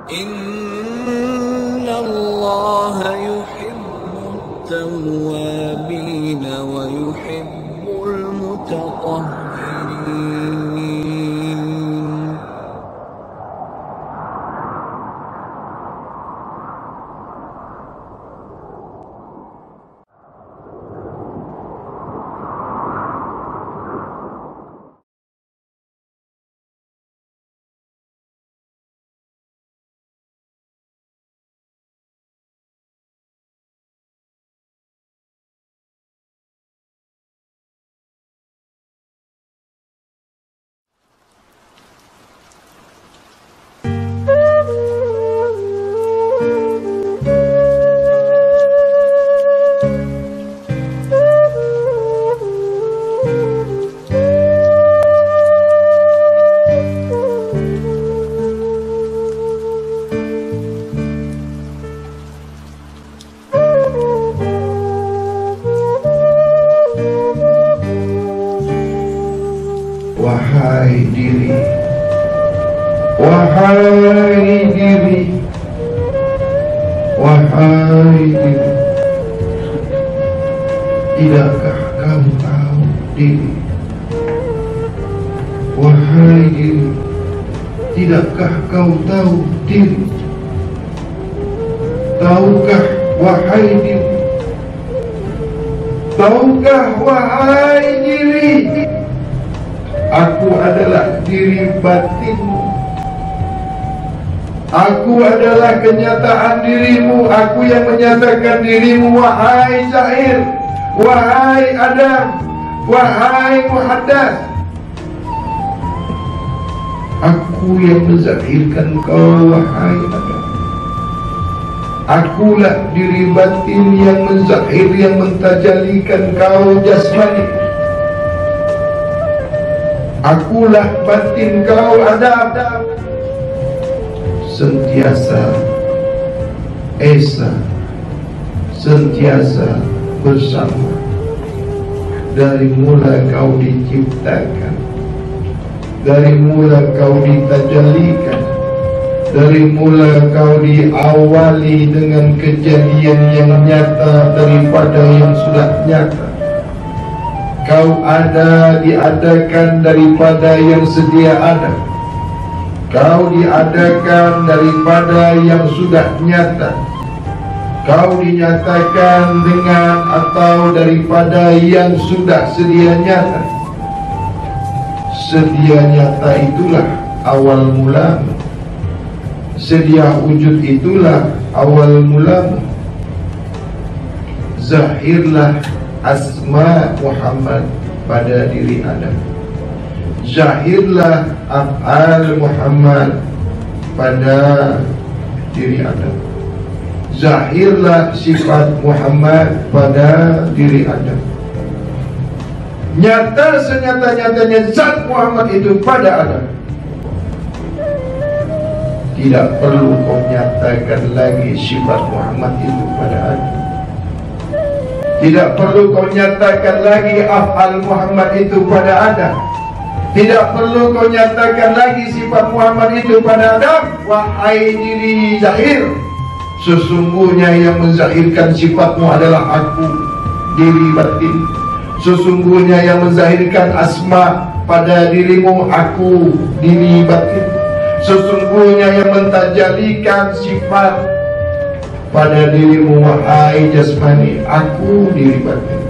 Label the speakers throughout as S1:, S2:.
S1: إن الله يحب التوابين ويحب المتطهرين.
S2: Wahai diri, wahai diri, wahai diri, tidakkah kamu tahu diri? Wahai diri, tidakkah kau tahu diri? Tahukah wahai diri? Tahukah wahai diri? Aku adalah diri batinmu. Aku adalah kenyataan dirimu. Aku yang menyatakan dirimu. Wahai Zahir, wahai Adam, wahai Muhaddas. Aku yang menzahirkan kau, wahai Adam. Akulah diri batin yang menzahir, yang mentajalikan kau jasmani. Akulah batin kau, Adam. Sentiasa esa, sentiasa bersama. Dari mula kau diciptakan, dari mula kau ditajalikan, dari mula kau diawali dengan kejadian yang nyata daripada yang sudah nyata. Kau ada, diadakan daripada yang sedia ada. Kau diadakan daripada yang sudah nyata. Kau dinyatakan dengan atau daripada yang sudah sedia nyata. Sedia nyata itulah awal mulamu. Sedia wujud itulah awal mulamu. Zahirlah asma Muhammad pada diri Adam. Zahirlah af'al Muhammad pada diri Adam. Zahirlah sifat Muhammad pada diri Adam. Nyata senyata-nyatanya zat Muhammad itu pada Adam. Tidak perlu kau nyatakan lagi sifat Muhammad itu pada Adam. Tidak perlu kau nyatakan lagi af'al Muhammad itu pada Adam. Tidak perlu kau nyatakan lagi sifat Muhammad itu pada Adam. Wahai diri Zahir, sesungguhnya yang menzahirkan sifatmu adalah aku, diri batin. Sesungguhnya yang menzahirkan asma pada dirimu, aku, diri batin. Sesungguhnya yang mentajalikan sifat pada dirimu, wahai jasmani, aku, diri batin.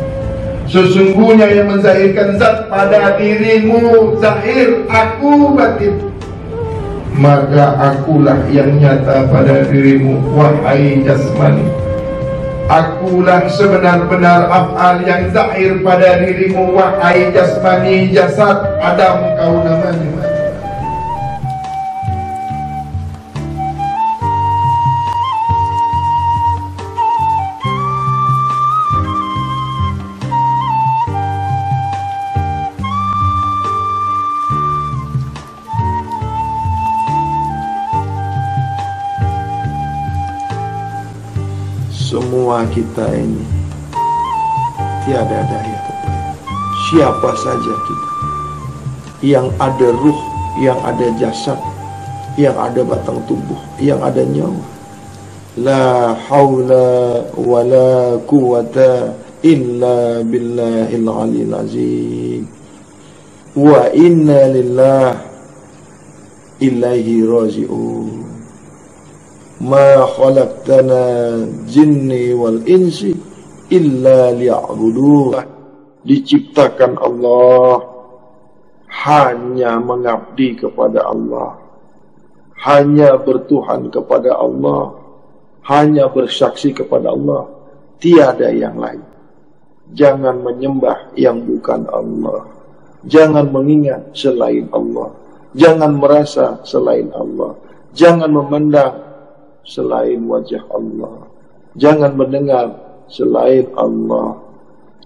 S2: Sesungguhnya yang menzahirkan zat pada dirimu, Zahir, aku, batin. Maka akulah yang nyata pada dirimu, wahai jasmani. Akulah sebenar-benar af'al yang zahir pada dirimu, wahai jasmani, jasad Adam kau namanya.
S3: Semua kita ini tiada daya upaya. Siapa saja kita yang ada ruh, yang ada jasad, yang ada batang tubuh, yang ada nyawa. La haula wala quwata illa billahil aliyil azim. Wa inna lillahi ilaihi raji'un. Ma khalaqtana jinni wal insi illa liya'budun. Diciptakan Allah hanya mengabdi kepada Allah, hanya bertuhan kepada Allah, hanya bersaksi kepada Allah, tiada yang lain. Jangan menyembah yang bukan Allah, jangan mengingat selain Allah, jangan merasa selain Allah, jangan memandang selain wajah Allah, jangan mendengar selain Allah,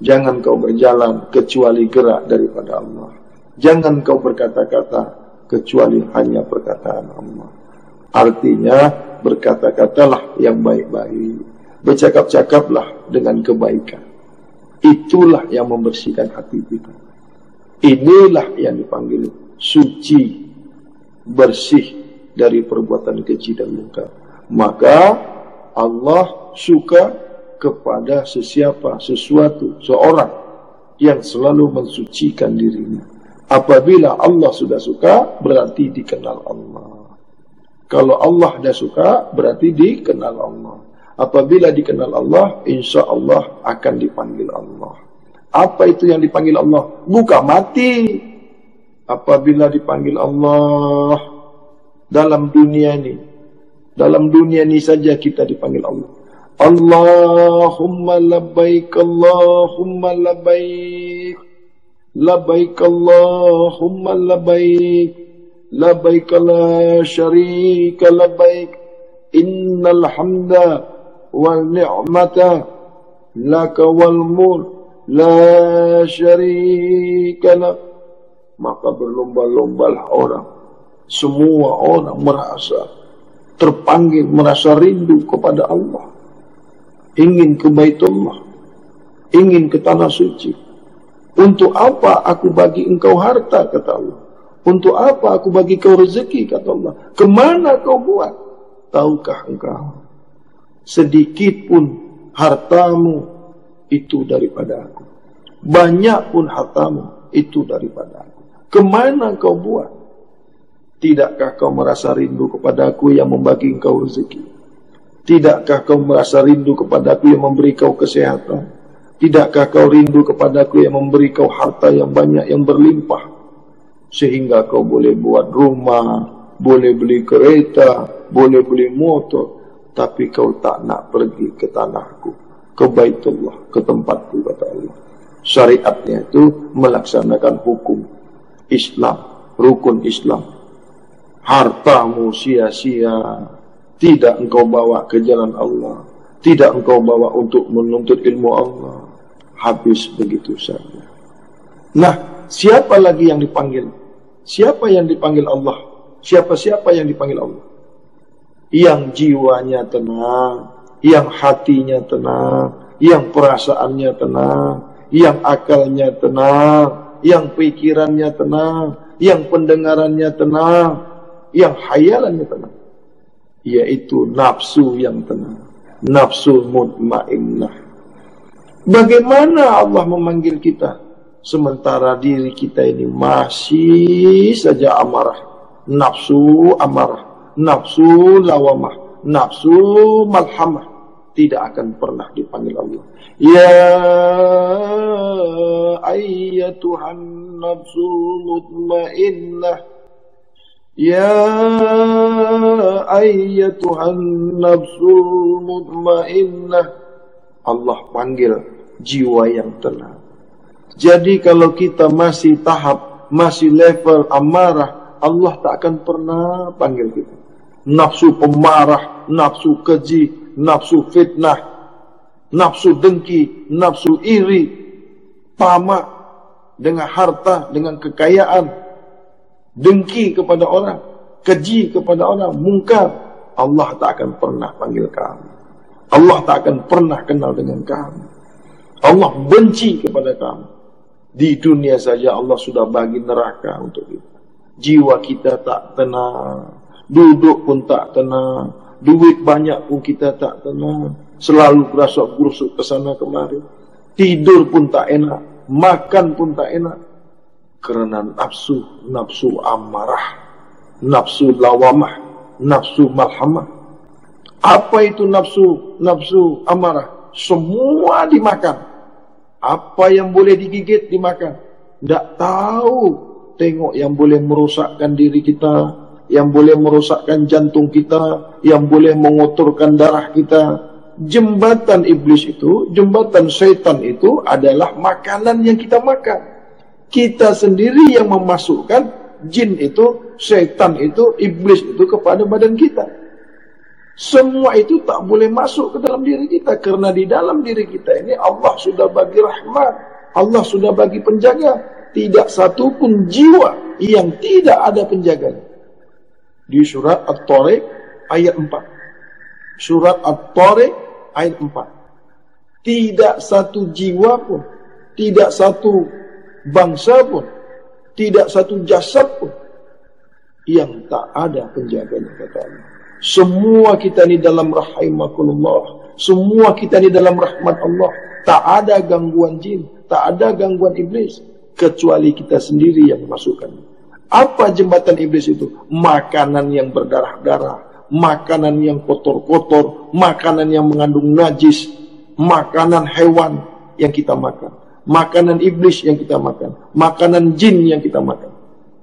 S3: jangan kau berjalan kecuali gerak daripada Allah, jangan kau berkata-kata kecuali hanya perkataan Allah. Artinya berkata-katalah yang baik-baik, bercakap-cakaplah dengan kebaikan. Itulah yang membersihkan hati kita. Inilah yang dipanggil suci, bersih dari perbuatan keji dan munkar. Maka Allah suka kepada sesuatu, seorang yang selalu mensucikan dirinya. Apabila Allah sudah suka, berarti dikenal Allah. Kalau Allah dah suka, berarti dikenal Allah. Apabila dikenal Allah, insya Allah akan dipanggil Allah. Apa itu yang dipanggil Allah? Bukan mati. Apabila dipanggil Allah dalam dunia ini saja kita dipanggil Allah. Allahumma labbaik, Allahumma labbaik, labbaik Allahumma labbaik, labbaik la syarika labbaik, innal hamda wal ni'mata laka wal mulk la syarika lak. Maka berlomba-lombalah orang, semua orang merasa terpanggil, merasa rindu kepada Allah, ingin ke Baitullah, ingin ke tanah suci. Untuk apa aku bagi engkau harta, kata Allah. Untuk apa aku bagi kau rezeki, kata Allah. Kemana kau buat? Tahukah engkau, sedikit pun hartamu itu daripada aku, banyak pun hartamu itu daripada aku. Kemana kau buat? Tidakkah kau merasa rindu kepada aku yang membagi engkau rezeki? Tidakkah kau merasa rindu kepada aku yang memberi kau kesehatan? Tidakkah kau rindu kepada aku yang memberi kau harta yang banyak, yang berlimpah, sehingga kau boleh buat rumah, boleh beli kereta, boleh beli motor, tapi kau tak nak pergi ke tanahku, ke Baitullah, ke tempatku, kata Allah. Syariatnya itu melaksanakan hukum Islam, rukun Islam. Hartamu sia-sia, tidak engkau bawa ke jalan Allah, tidak engkau bawa untuk menuntut ilmu Allah, habis begitu saja. Nah, siapa lagi yang dipanggil? Siapa yang dipanggil Allah? Siapa-siapa yang dipanggil Allah? Yang jiwanya tenang, yang hatinya tenang, yang perasaannya tenang, yang akalnya tenang, yang pikirannya tenang, yang pendengarannya tenang, yang hayalannya tenang, yaitu nafsu yang tenang, nafsu mutmainnah. Bagaimana Allah memanggil kita sementara diri kita ini masih saja amarah, nafsu amarah, nafsu lawamah, nafsu malhamah, tidak akan pernah dipanggil Allah. Ya ayyatuhan nafsul mutmainnah, ya ayyatuhan nafsul mutmainnah. Allah panggil jiwa yang tenang. Jadi kalau kita masih tahap, masih level amarah, Allah tak akan pernah panggil kita. Nafsu pemarah, nafsu keji, nafsu fitnah, nafsu dengki, nafsu iri, tamak dengan harta, dengan kekayaan, dengki kepada orang, keji kepada orang, mungkar, Allah tak akan pernah panggil kamu. Allah tak akan pernah kenal dengan kamu. Allah benci kepada kamu. Di dunia saja Allah sudah bagi neraka untuk kita. Jiwa kita tak tenang, Duduk pun tak tenang. Duit banyak pun kita tak tenang. Selalu gerasuk-gerusuk ke sana kemari. Tidur pun tak enak. Makan pun tak enak. Kerana nafsu amarah, nafsu lawamah, nafsu malhamah. Apa itu nafsu amarah? Semua dimakan. Apa yang boleh digigit dimakan. Tak tahu. Tengok yang boleh merosakkan diri kita, yang boleh merosakkan jantung kita, yang boleh mengotorkan darah kita. Jembatan iblis itu, jembatan syaitan itu adalah makanan yang kita makan. Kita sendiri yang memasukkan jin itu, syaitan itu, iblis itu kepada badan kita. Semua itu tak boleh masuk ke dalam diri kita. Kerana di dalam diri kita ini Allah sudah bagi rahmat, Allah sudah bagi penjaga. Tidak satu pun jiwa yang tidak ada penjaganya. Di surat At-Tariq ayat 4. Surat At-Tariq ayat 4. Tidak satu jiwa pun, tidak satu bangsa pun, tidak satu jasad pun yang tak ada penjaganya, kata Allah. Semua kita ni dalam rahimakumullah, semua kita ni dalam rahmat Allah. Tak ada gangguan jin, tak ada gangguan iblis, kecuali kita sendiri yang masukkan. Apa jembatan iblis itu? Makanan yang berdarah-darah, makanan yang kotor-kotor, makanan yang mengandung najis, makanan hewan yang kita makan, makanan iblis yang kita makan, makanan jin yang kita makan,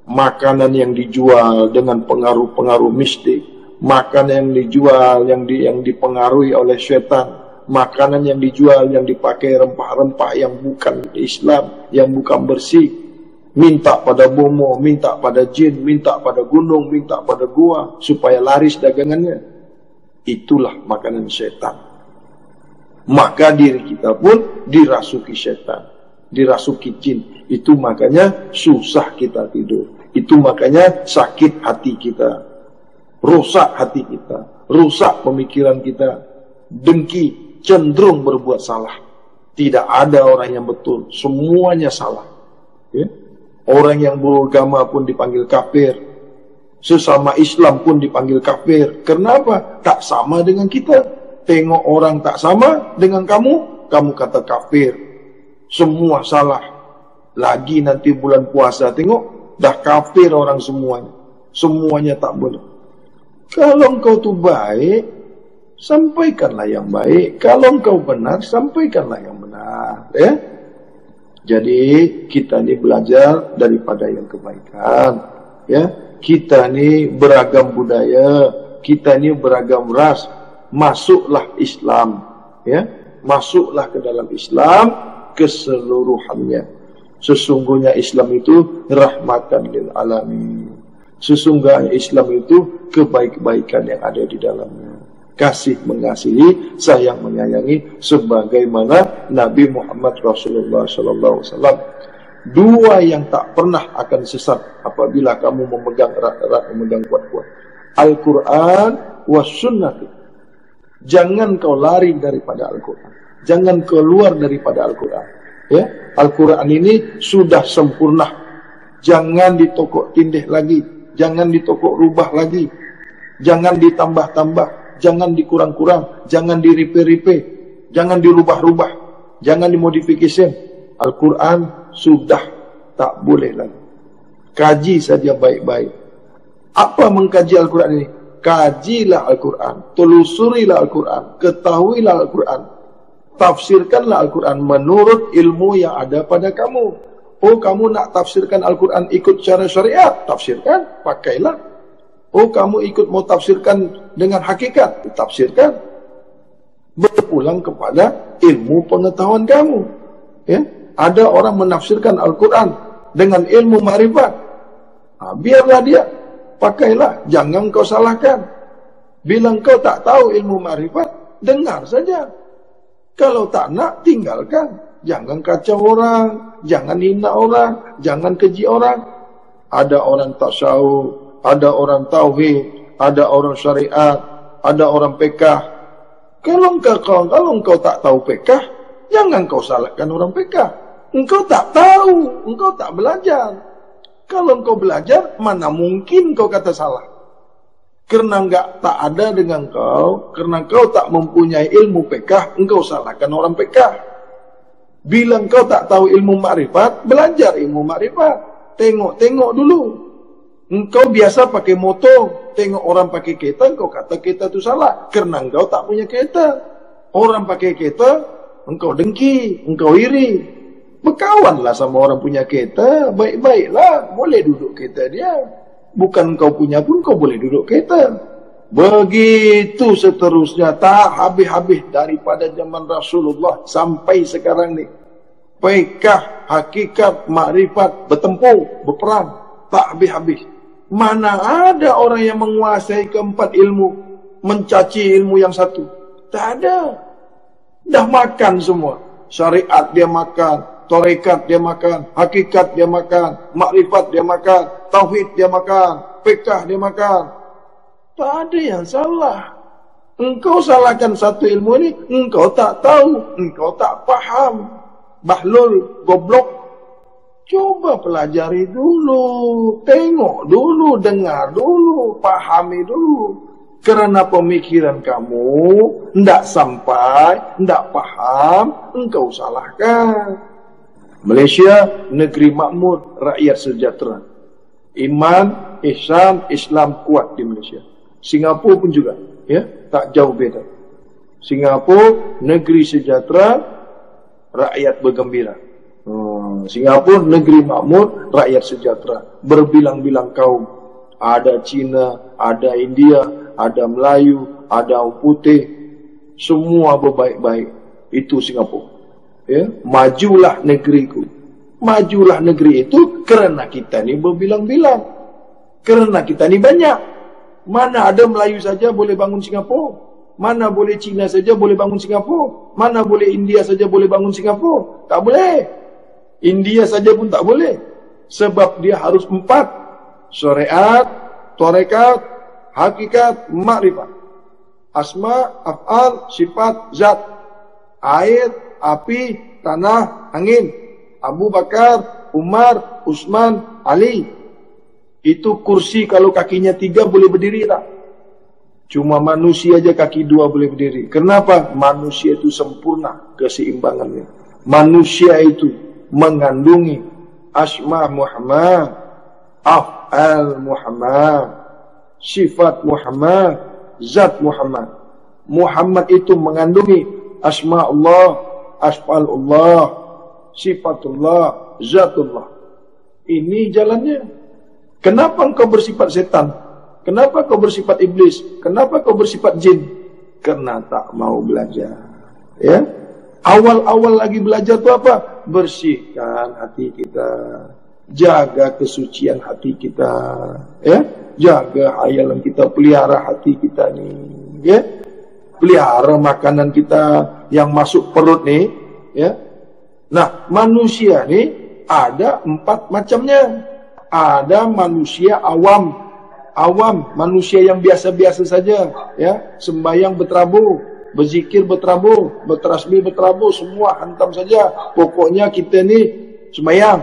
S3: makanan yang dijual dengan pengaruh-pengaruh mistik, makanan yang dijual yang dipengaruhi oleh syaitan, makanan yang dijual yang dipakai rempah-rempah yang bukan Islam, yang bukan bersih, minta pada bomo, minta pada jin, minta pada gunung, minta pada gua supaya laris dagangannya. Itulah makanan syaitan. Maka diri kita pun dirasuki syaitan, dirasuki jin. Itu makanya susah kita tidur. Itu makanya sakit hati kita, rusak hati kita, rusak pemikiran kita, dengki, cenderung berbuat salah. Tidak ada orang yang betul, semuanya salah. Ya? Orang yang beragama pun dipanggil kafir, sesama Islam pun dipanggil kafir. Kenapa? Tak sama dengan kita. Tengok orang tak sama dengan kamu kata kafir. Semua salah. Lagi nanti bulan puasa, tengok, dah kafir orang semuanya. Semuanya tak boleh. Kalau engkau tu baik, sampaikanlah yang baik. Kalau engkau benar, sampaikanlah yang benar. Ya? Jadi kita ni belajar daripada yang kebaikan. Ya? Kita ni beragam budaya, kita ni beragam ras. Masuklah Islam, ya, masuklah ke dalam Islam keseluruhannya. Sesungguhnya Islam itu rahmatan lil alamin. Sesungguhnya Islam itu kebaik-baikan yang ada di dalamnya. Kasih mengasihi, sayang menyayangi, sebagaimana Nabi Muhammad Rasulullah sallallahu alaihi wasallam. Dua yang tak pernah akan sesat apabila kamu memegang erat-erat, memegang kuat-kuat. Al-Quran was sunnah. Jangan kau lari daripada Al-Quran. Jangan keluar daripada Al-Quran. Ya? Al-Quran ini sudah sempurna. Jangan ditokok tindih lagi. Jangan ditokok rubah lagi. Jangan ditambah-tambah. Jangan dikurang-kurang. Jangan di-repair-repair. Jangan dirubah-rubah. Jangan dimodifikasi. Al-Quran sudah tak boleh lagi. Kaji saja baik-baik. Apa mengkaji Al-Quran ini? Kajilah Al-Quran, telusurilah Al-Quran, ketahuilah Al-Quran, tafsirkanlah Al-Quran menurut ilmu yang ada pada kamu. Oh, kamu nak tafsirkan Al-Quran ikut cara syariat, tafsirkan, pakailah. Oh, kamu ikut mau tafsirkan dengan hakikat, tafsirkan. Berpulang kepada ilmu pengetahuan kamu. Ya? Ada orang menafsirkan Al-Quran dengan ilmu ma'rifat, biarlah dia. Pakailah, jangan kau salahkan. Bila kau tak tahu ilmu ma'rifat, dengar saja. Kalau tak nak, tinggalkan. Jangan kacau orang, jangan hina orang, jangan keji orang. Ada orang tasawuf, ada orang tauhid, ada orang syariat, ada orang pekah. Kalau engkau tak tahu pekah, jangan kau salahkan orang pekah. Engkau tak tahu, engkau tak belajar. Kalau engkau belajar, mana mungkin kau kata salah. Kerana tak ada dengan kau, kerana kau tak mempunyai ilmu fiqh, engkau salahkan orang fiqh. Bila engkau tak tahu ilmu makrifat, belajar ilmu makrifat. Tengok dulu. Engkau biasa pakai motor, tengok orang pakai kereta, engkau kata kereta tu salah. Kerana engkau tak punya kereta. Orang pakai kereta, engkau dengki, engkau iri. Berkawanlah sama orang punya kereta, baik-baiklah. Boleh duduk kereta dia. Bukan kau punya pun kau boleh duduk kereta. Begitu seterusnya, tak habis-habis daripada zaman Rasulullah sampai sekarang ni. Fiqh, hakikat, makrifat, bertempur, berperang, tak habis-habis. Mana ada orang yang menguasai keempat ilmu, mencaci ilmu yang satu? Tak ada. Dah makan semua. Syariat dia makan, tarekat dia makan, hakikat dia makan, makrifat dia makan, tauhid dia makan, fiqh dia makan. Tak ada yang salah. Engkau salahkan satu ilmu ni, engkau tak tahu, engkau tak faham. Bahlul, goblok. Coba pelajari dulu, tengok dulu, dengar dulu, pahami dulu. Kerana pemikiran kamu tidak sampai, tidak faham, engkau salahkan. Malaysia, negeri makmur, rakyat sejahtera. Iman, ihsan, Islam kuat di Malaysia. Singapura pun juga, ya, tak jauh beda. Singapura, negeri sejahtera, rakyat bergembira. Singapura, negeri makmur, rakyat sejahtera. Berbilang-bilang kaum. Ada Cina, ada India, ada Melayu, ada orang putih. Semua berbaik-baik. Itu Singapura. Ya, majulah negeriku. Majulah negeri itu kerana kita ni berbilang-bilang. Kerana kita ni banyak. Mana ada Melayu saja boleh bangun Singapura. Mana boleh Cina saja boleh bangun Singapura. Mana boleh India saja boleh bangun Singapura. Tak boleh. India saja pun tak boleh. Sebab dia harus 4. Syariat, tarekat, hakikat, makrifat. Asma, af'al, sifat, zat. Air, api, tanah, angin. Abu Bakar, Umar, Utsman, Ali. Itu kursi kalau kakinya 3 boleh berdiri tak? Cuma manusia aja kaki 2 boleh berdiri. Kenapa? Manusia itu sempurna keseimbangannya. Manusia itu mengandungi asma Muhammad, af'al Muhammad, sifat Muhammad, zat Muhammad. Muhammad itu mengandungi asma Allah, asfal Allah, sifatullah, zatullah. Ini jalannya. Kenapa engkau bersifat setan? Kenapa kau bersifat iblis? Kenapa kau bersifat jin? Karena tak mau belajar. Ya? Awal-awal lagi belajar tu apa? Bersihkan hati kita. Jaga kesucian hati kita. Ya? Jaga hayalan kita, pelihara hati kita ni. Ya? Pelihara makanan kita yang masuk perut ni. Ya? Nah, manusia ni ada 4 macamnya. Ada manusia awam. Awam, manusia yang biasa-biasa saja, ya, sembahyang berterabur, berzikir berterabur, bertasbih berterabur, semua hantam saja. Pokoknya kita ni sembahyang,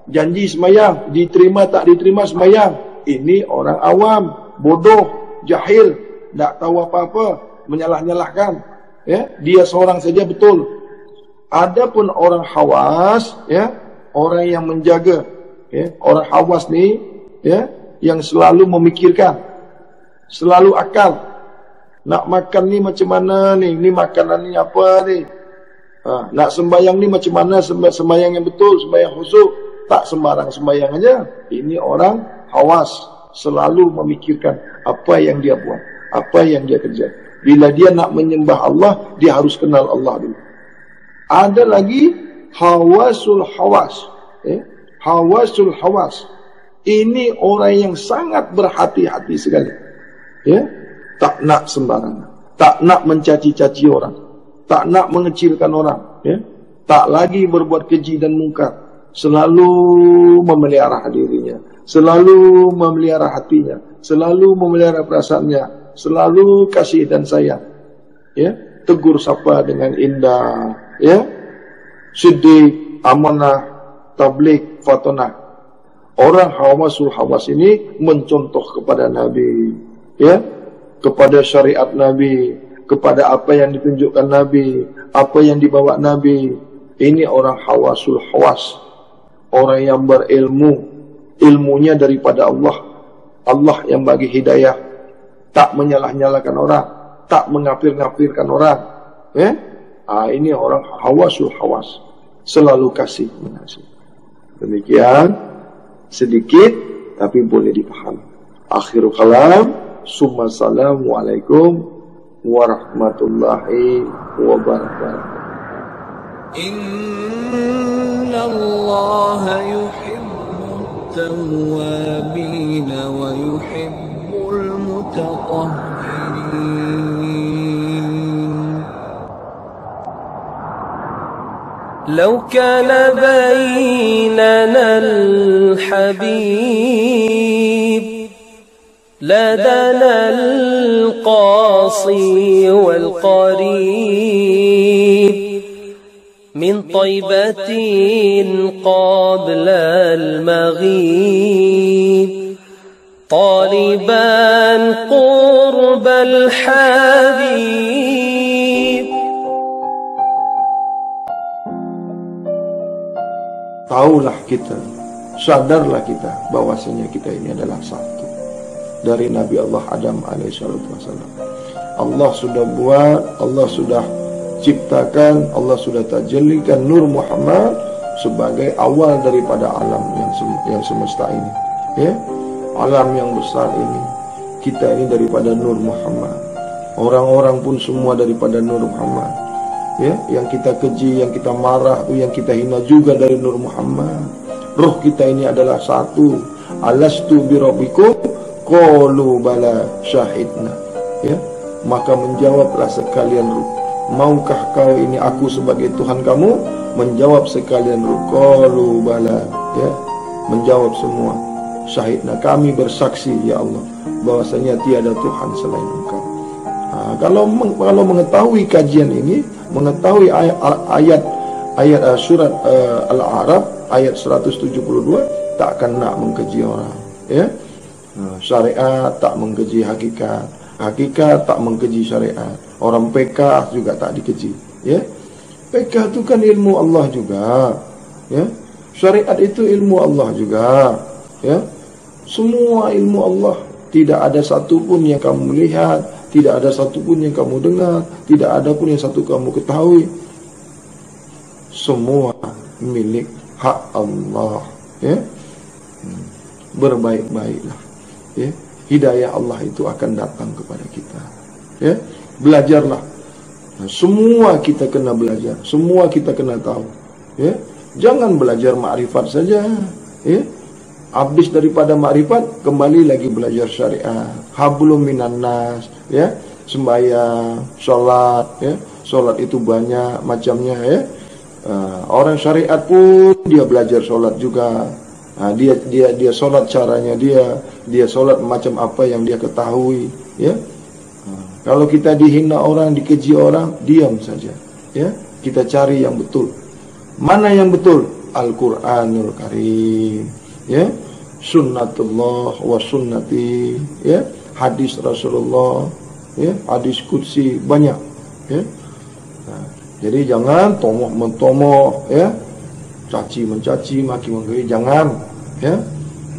S3: janji sembahyang, diterima tak diterima sembahyang. Ini orang awam, bodoh, jahil, tak tahu apa-apa, menyalah-nyalahkan, ya, dia seorang saja betul. Adapun orang hawas, ya, orang yang menjaga, ya, orang hawas ni, ya, yang selalu memikirkan, selalu akal. Nak makan ni macam mana ni? Ni makanan ni apa ni? Nak sembahyang ni macam mana sembahyang yang betul, sembahyang khusyuk? Tak sembarang sembahyang aja. Ini orang hawas, selalu memikirkan apa yang dia buat, apa yang dia kerja. Bila dia nak menyembah Allah, dia harus kenal Allah dulu. Ada lagi hawasul hawas, hawasul hawas. Ini orang yang sangat berhati-hati sekali. Ya? Tak nak sembarangan. Tak nak mencaci-caci orang. Tak nak mengecilkan orang. Ya? Tak lagi berbuat keji dan mungkar. Selalu memelihara dirinya. Selalu memelihara hatinya. Selalu memelihara perasaannya. Selalu kasih dan sayang. Ya? Tegur sapa dengan indah. Ya? Siddiq, amanah, tabligh, fatonah. Orang hawasul hawas ini mencontoh kepada Nabi. ya, kepada syariat Nabi, kepada apa yang ditunjukkan Nabi, apa yang dibawa Nabi. Ini orang hawasul hawas, orang yang berilmu, ilmunya daripada Allah. Allah yang bagi hidayah, tak menyalah-nyalakan orang, tak mengafir-ngafirkan orang, ya. Ini orang hawasul hawas, selalu kasih mengasih. Demikian, sedikit tapi boleh dipahami. Akhirul kalam, summa assalamualaikum warahmatullahi wabarakatuh.
S1: Inna Allah yuhibbut tawwabin wa yuhibbul mutatahhirin. Law kana bainana al-habib لدنا القاصي والقريب من طيبة قبل المغيب طالبا قرب الحبيب.
S3: Taulah kita, sadarlah kita bahwasanya kita ini adalah satu dari Nabi Allah Adam alaihissalam. Allah sudah buat, Allah sudah ciptakan, Allah sudah tajallikan Nur Muhammad sebagai awal daripada alam yang semesta ini, ya, alam yang besar ini. Kita ini daripada Nur Muhammad, orang-orang pun semua daripada Nur Muhammad, ya. Yang kita keji, yang kita marah, yang kita hina juga dari Nur Muhammad. Roh kita ini adalah satu. Alastu birabbikum qalu bala syahidna, ya. Maka menjawablah sekalian ruh, maukah kau ini aku sebagai Tuhan kamu? Menjawab sekalian ruh, qalu bala, ya, menjawab semua, syahidna, kami bersaksi ya Allah bahwasanya tiada Tuhan selain Engkau. Kalau mengetahui kajian ini, mengetahui ayat surat Al-A'raf ayat 172, tak akan nak mengkeji orang, ya. Syariat tak mengkeji hakikat, hakikat tak mengkeji syariat. Orang PK juga tak dikeji, ya. PK itu kan ilmu Allah juga, ya. Syariat itu ilmu Allah juga, ya. Semua ilmu Allah, tidak ada satupun yang kamu lihat, tidak ada satupun yang kamu dengar, tidak ada pun yang satu kamu ketahui. Semua milik hak Allah, ya. Berbaik-baiklah, ya. Hidayah Allah itu akan datang kepada kita, ya. Belajarlah. Semua kita kena belajar, semua kita kena tahu, ya. Jangan belajar makrifat saja, ya. Habis daripada makrifat, kembali lagi belajar syariat. Hablum minan nas, ya. Sembahyang, sholat, ya. Sholat itu banyak macamnya, ya. Orang syariat pun dia belajar sholat juga. Dia sholat caranya dia sholat macam apa yang dia ketahui, ya. Kalau kita dihina orang, dikeji orang, diam saja, ya. Kita cari yang betul. Mana yang betul? Al-Quranul Karim, ya. Sunnatullah wa sunnati, ya. Hadis Rasulullah, ya. Hadis Qudsi banyak, ya. Jadi jangan tomoh-mentomoh, ya. Caci mencaci, maki-maki, jangan, ya.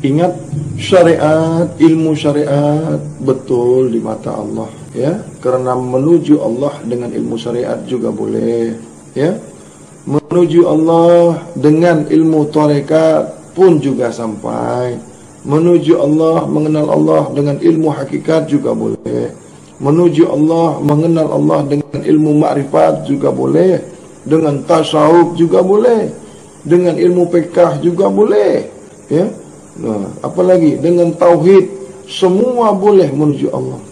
S3: Ingat syariat, ilmu syariat betul di mata Allah, ya. Karena menuju Allah dengan ilmu syariat juga boleh, ya. Menuju Allah dengan ilmu tarekat pun juga sampai. Menuju Allah, mengenal Allah dengan ilmu hakikat juga boleh. Menuju Allah, mengenal Allah dengan ilmu ma'rifat juga boleh. Dengan tasawuf juga boleh. Dengan ilmu fiqh juga boleh, ya. Nah, apalagi dengan tauhid, semua boleh menuju Allah.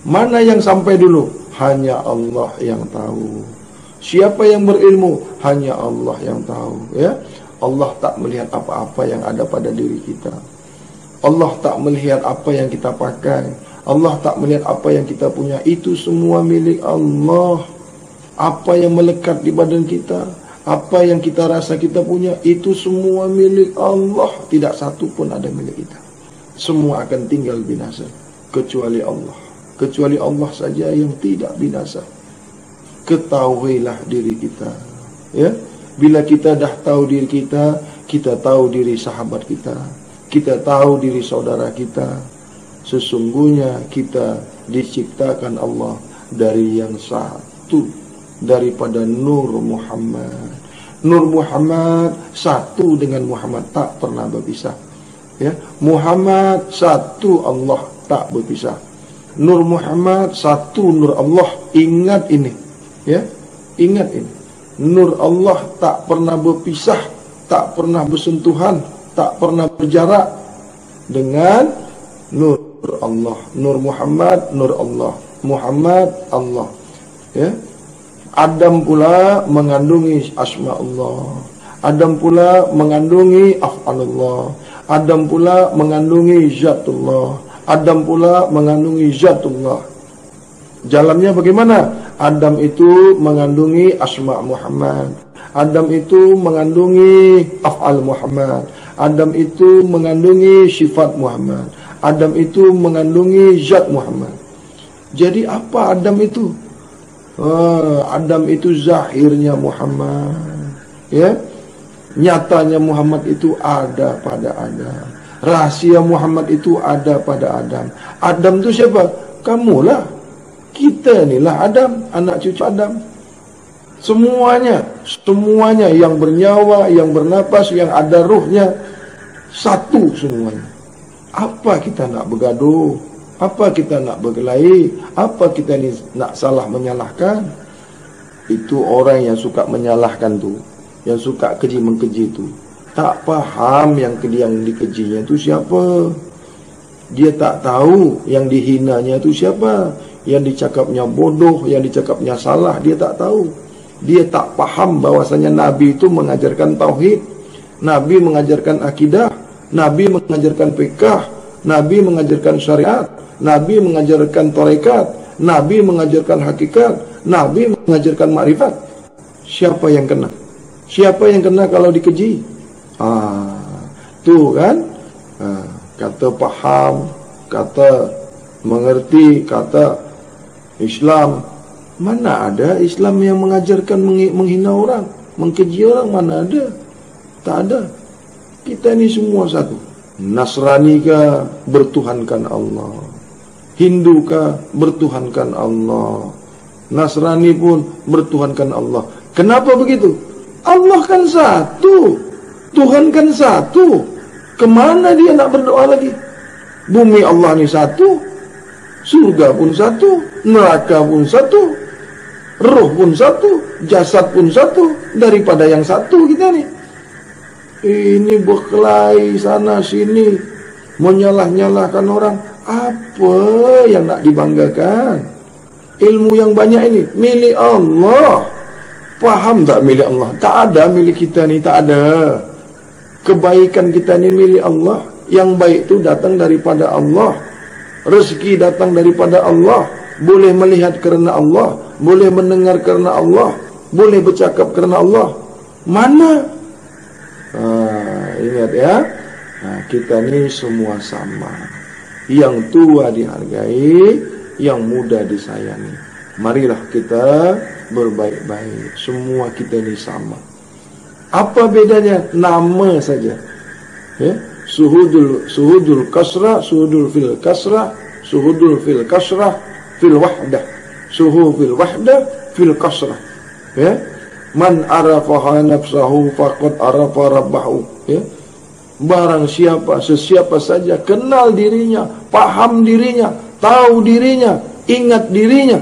S3: Mana yang sampai dulu? Hanya Allah yang tahu. Siapa yang berilmu? Hanya Allah yang tahu, ya. Allah tak melihat apa-apa yang ada pada diri kita. Allah tak melihat apa yang kita pakai. Allah tak melihat apa yang kita punya. Itu semua milik Allah. Apa yang melekat di badan kita, apa yang kita rasa kita punya, itu semua milik Allah. Tidak satu pun ada milik kita. Semua akan tinggal binasa. kecuali Allah. Kecuali Allah saja yang tidak binasa. Ketahuilah diri kita. Ya, bila kita dah tahu diri kita, kita tahu diri sahabat kita, kita tahu diri saudara kita. Sesungguhnya kita diciptakan Allah dari yang satu, daripada Nur Muhammad. Nur Muhammad satu dengan Muhammad, tak pernah berpisah. Ya, Muhammad satu, Allah tak berpisah. Nur Muhammad satu, Nur Allah. Ingat ini, ya, ingat ini. Nur Allah tak pernah berpisah, tak pernah bersentuhan, tak pernah berjarak dengan Nur Allah. Nur Muhammad, Nur Allah. Muhammad, Allah. Ya, Adam pula mengandungi asma Allah. Adam pula mengandungi af'alullah. Adam pula mengandungi zatullah. Adam pula mengandungi zatullah. Jalannya bagaimana? Adam itu mengandungi asma Muhammad. Adam itu mengandungi af'al Muhammad. Adam itu mengandungi sifat Muhammad. Adam itu mengandungi zat Muhammad. Jadi apa Adam itu? Adam itu zahirnya Muhammad. Ya, nyatanya Muhammad itu ada pada Adam. Rahasia Muhammad itu ada pada Adam. Adam itu siapa? Kamulah. Kita inilah Adam, anak cucu Adam. Semuanya yang bernyawa, yang bernapas, yang ada ruhnya, satu semuanya. Apa kita nak bergaduh? Apa kita nak berkelahi? Apa kita ni nak salah menyalahkan? Itu orang yang suka menyalahkan tu, yang suka keji mengkeji tu, tak faham yang dikejinya itu siapa. Dia tak tahu yang dihinanya itu siapa. Yang dicakapnya bodoh, yang dicakapnya salah, dia tak tahu. Dia tak faham bahwasanya Nabi itu mengajarkan tauhid, Nabi mengajarkan akidah, Nabi mengajarkan fiqh, Nabi mengajarkan syariat, Nabi mengajarkan tarekat, Nabi mengajarkan hakikat, Nabi mengajarkan makrifat. Siapa yang kena? Siapa yang kena kalau dikeji? Tuh kan? Kata paham, kata mengerti, kata Islam. Mana ada Islam yang mengajarkan menghina orang, mengkeji orang? Mana ada? Tak ada. Kita ini semua satu. Nasrani kah bertuhankan Allah, Hindu kah bertuhankan Allah, Nasrani pun bertuhankan Allah. Kenapa begitu? Allah kan satu, Tuhan kan satu. Kemana dia nak berdoa lagi? Bumi Allah ni satu, surga pun satu, neraka pun satu, roh pun satu, jasad pun satu. Daripada yang satu kita ni. Ini berkelahi sana sini, menyalah-nyalahkan orang. Apa yang nak dibanggakan? Ilmu yang banyak ini milik Allah. Faham tak milik Allah? Tak ada milik kita ni, tak ada. Kebaikan kita ni milik Allah. Yang baik itu datang daripada Allah. Rezeki datang daripada Allah. Boleh melihat kerana Allah, boleh mendengar kerana Allah, boleh bercakap kerana Allah. Mana? Ingat ya, kita ni semua sama. Yang tua dihargai, yang muda disayangi. Marilah kita berbaik-baik. Semua kita ni sama. Apa bedanya? Nama saja. Ya? Suhudul kasrah, suhudul fil kasrah, suhudul fil kasrah, fil wahdah. Suhu fil wahdah, fil kasrah. Ya? Man arafaha nafsahu faqad arafa rabbahu. Ya? Barang siapa, sesiapa saja kenal dirinya, paham dirinya, tahu dirinya, ingat dirinya,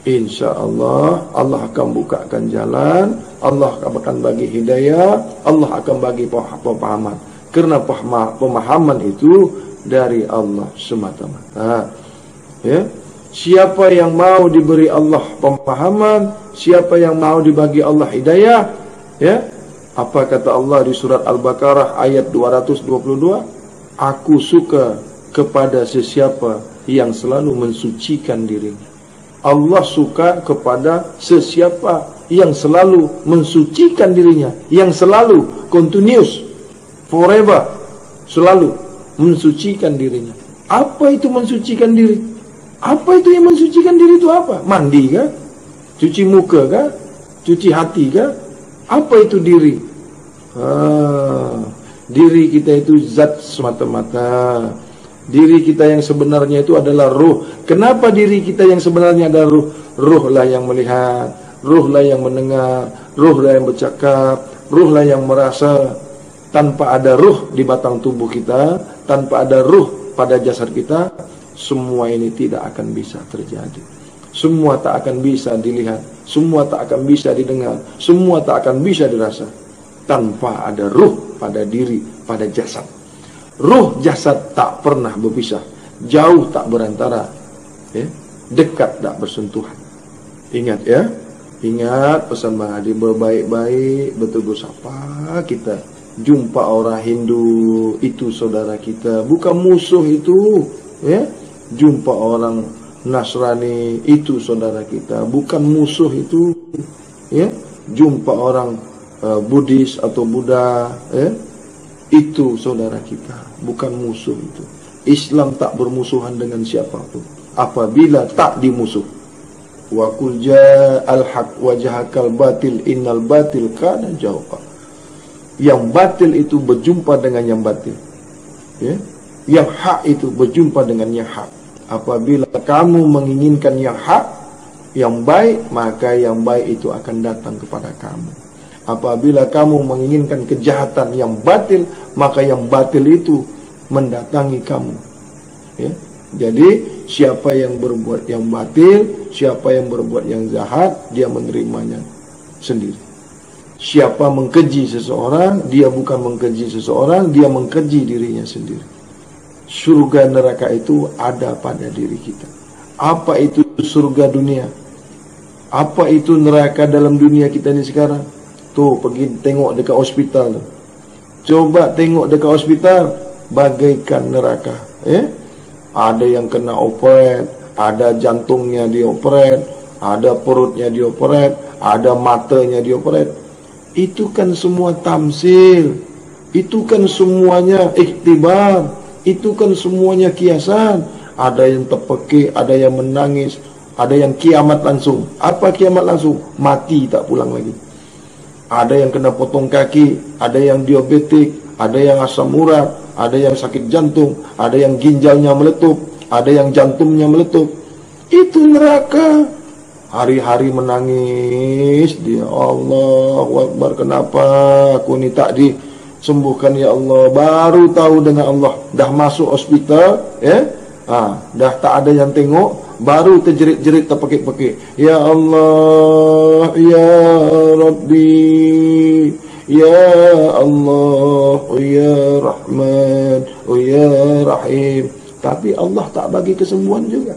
S3: insya-Allah Allah akan bukakan jalan, Allah akan bagi hidayah, Allah akan bagi pemahaman. Karena pemahaman itu dari Allah semata-mata. Ya? Siapa yang mau diberi Allah pemahaman, siapa yang mau dibagi Allah hidayah, ya? Apa kata Allah di surat Al-Baqarah ayat 222? Aku suka kepada sesiapa yang selalu mensucikan dirinya. Allah suka kepada sesiapa yang selalu mensucikan dirinya, yang selalu continuous, forever, selalu mensucikan dirinya. Apa itu mensucikan diri? Apa itu yang mensucikan diri itu apa? Mandi kah? Cuci muka kah? Cuci hati kah? Apa itu diri? Diri kita itu zat semata-mata. Diri kita yang sebenarnya itu adalah ruh. Kenapa diri kita yang sebenarnya adalah ruh? Ruh lah yang melihat, ruh lah yang mendengar, ruh lah yang bercakap, ruh lah yang merasa. Tanpa ada ruh di batang tubuh kita, tanpa ada ruh pada jasad kita, semua ini tidak akan bisa terjadi. Semua tak akan bisa dilihat, semua tak akan bisa didengar, semua tak akan bisa dirasa tanpa ada ruh pada diri, pada jasad. Ruh jasad tak pernah berpisah, jauh tak berantara, ya? Dekat tak bersentuhan. Ingat ya, ingat pesan Bang Adi, berbaik-baik, bertegur sapa kita. Jumpa orang Hindu, itu saudara kita, bukan musuh itu, ya. Jumpa orang Nasrani, itu saudara kita, bukan musuh itu, ya. Jumpa orang Buddhis atau Buddha, ya, itu saudara kita, bukan musuh itu. Islam tak bermusuhan dengan siapapun apabila tak dimusuh. Wa qul ja'al haq wa jahakal batil innal batil kana zahuqa. Yang batil itu berjumpa dengan yang batil, ya. Yang hak itu berjumpa dengan yang hak. Apabila kamu menginginkan yang hak, yang baik, maka yang baik itu akan datang kepada kamu. Apabila kamu menginginkan kejahatan yang batil, maka yang batil itu mendatangi kamu, ya. Jadi siapa yang berbuat yang batil, siapa yang berbuat yang jahat, dia menerimanya sendiri. Siapa mengkeji seseorang, dia bukan mengkeji seseorang, dia mengkeji dirinya sendiri. Surga neraka itu ada pada diri kita. Apa itu surga dunia? Apa itu neraka dalam dunia kita ini sekarang? Tuh, pergi tengok dekat hospital tuh. Coba tengok dekat hospital, bagaikan neraka, ya. Ada yang kena operat, ada jantungnya dioperat, ada perutnya dioperat, ada matanya dioperat. Itu kan semua tamsil, itu kan semuanya iktibar, itu kan semuanya kiasan. Ada yang terpekik, ada yang menangis, ada yang kiamat langsung. Apa kiamat langsung? Mati tak pulang lagi. Ada yang kena potong kaki, ada yang diabetik, ada yang asam urat, ada yang sakit jantung, ada yang ginjalnya meletup, ada yang jantungnya meletup. Itu neraka. Hari-hari menangis dia, Allahu Akbar, kenapa aku ni tak disembuhkan ya Allah. Baru tahu dengan Allah, dah masuk hospital, ya, dah tak ada yang tengok, baru terjerit-jerit, terpekik-pekik, ya Allah, ya Rabbi, ya Allah, ya Rahman, ya Rahim. Tapi Allah tak bagi kesembuhan juga.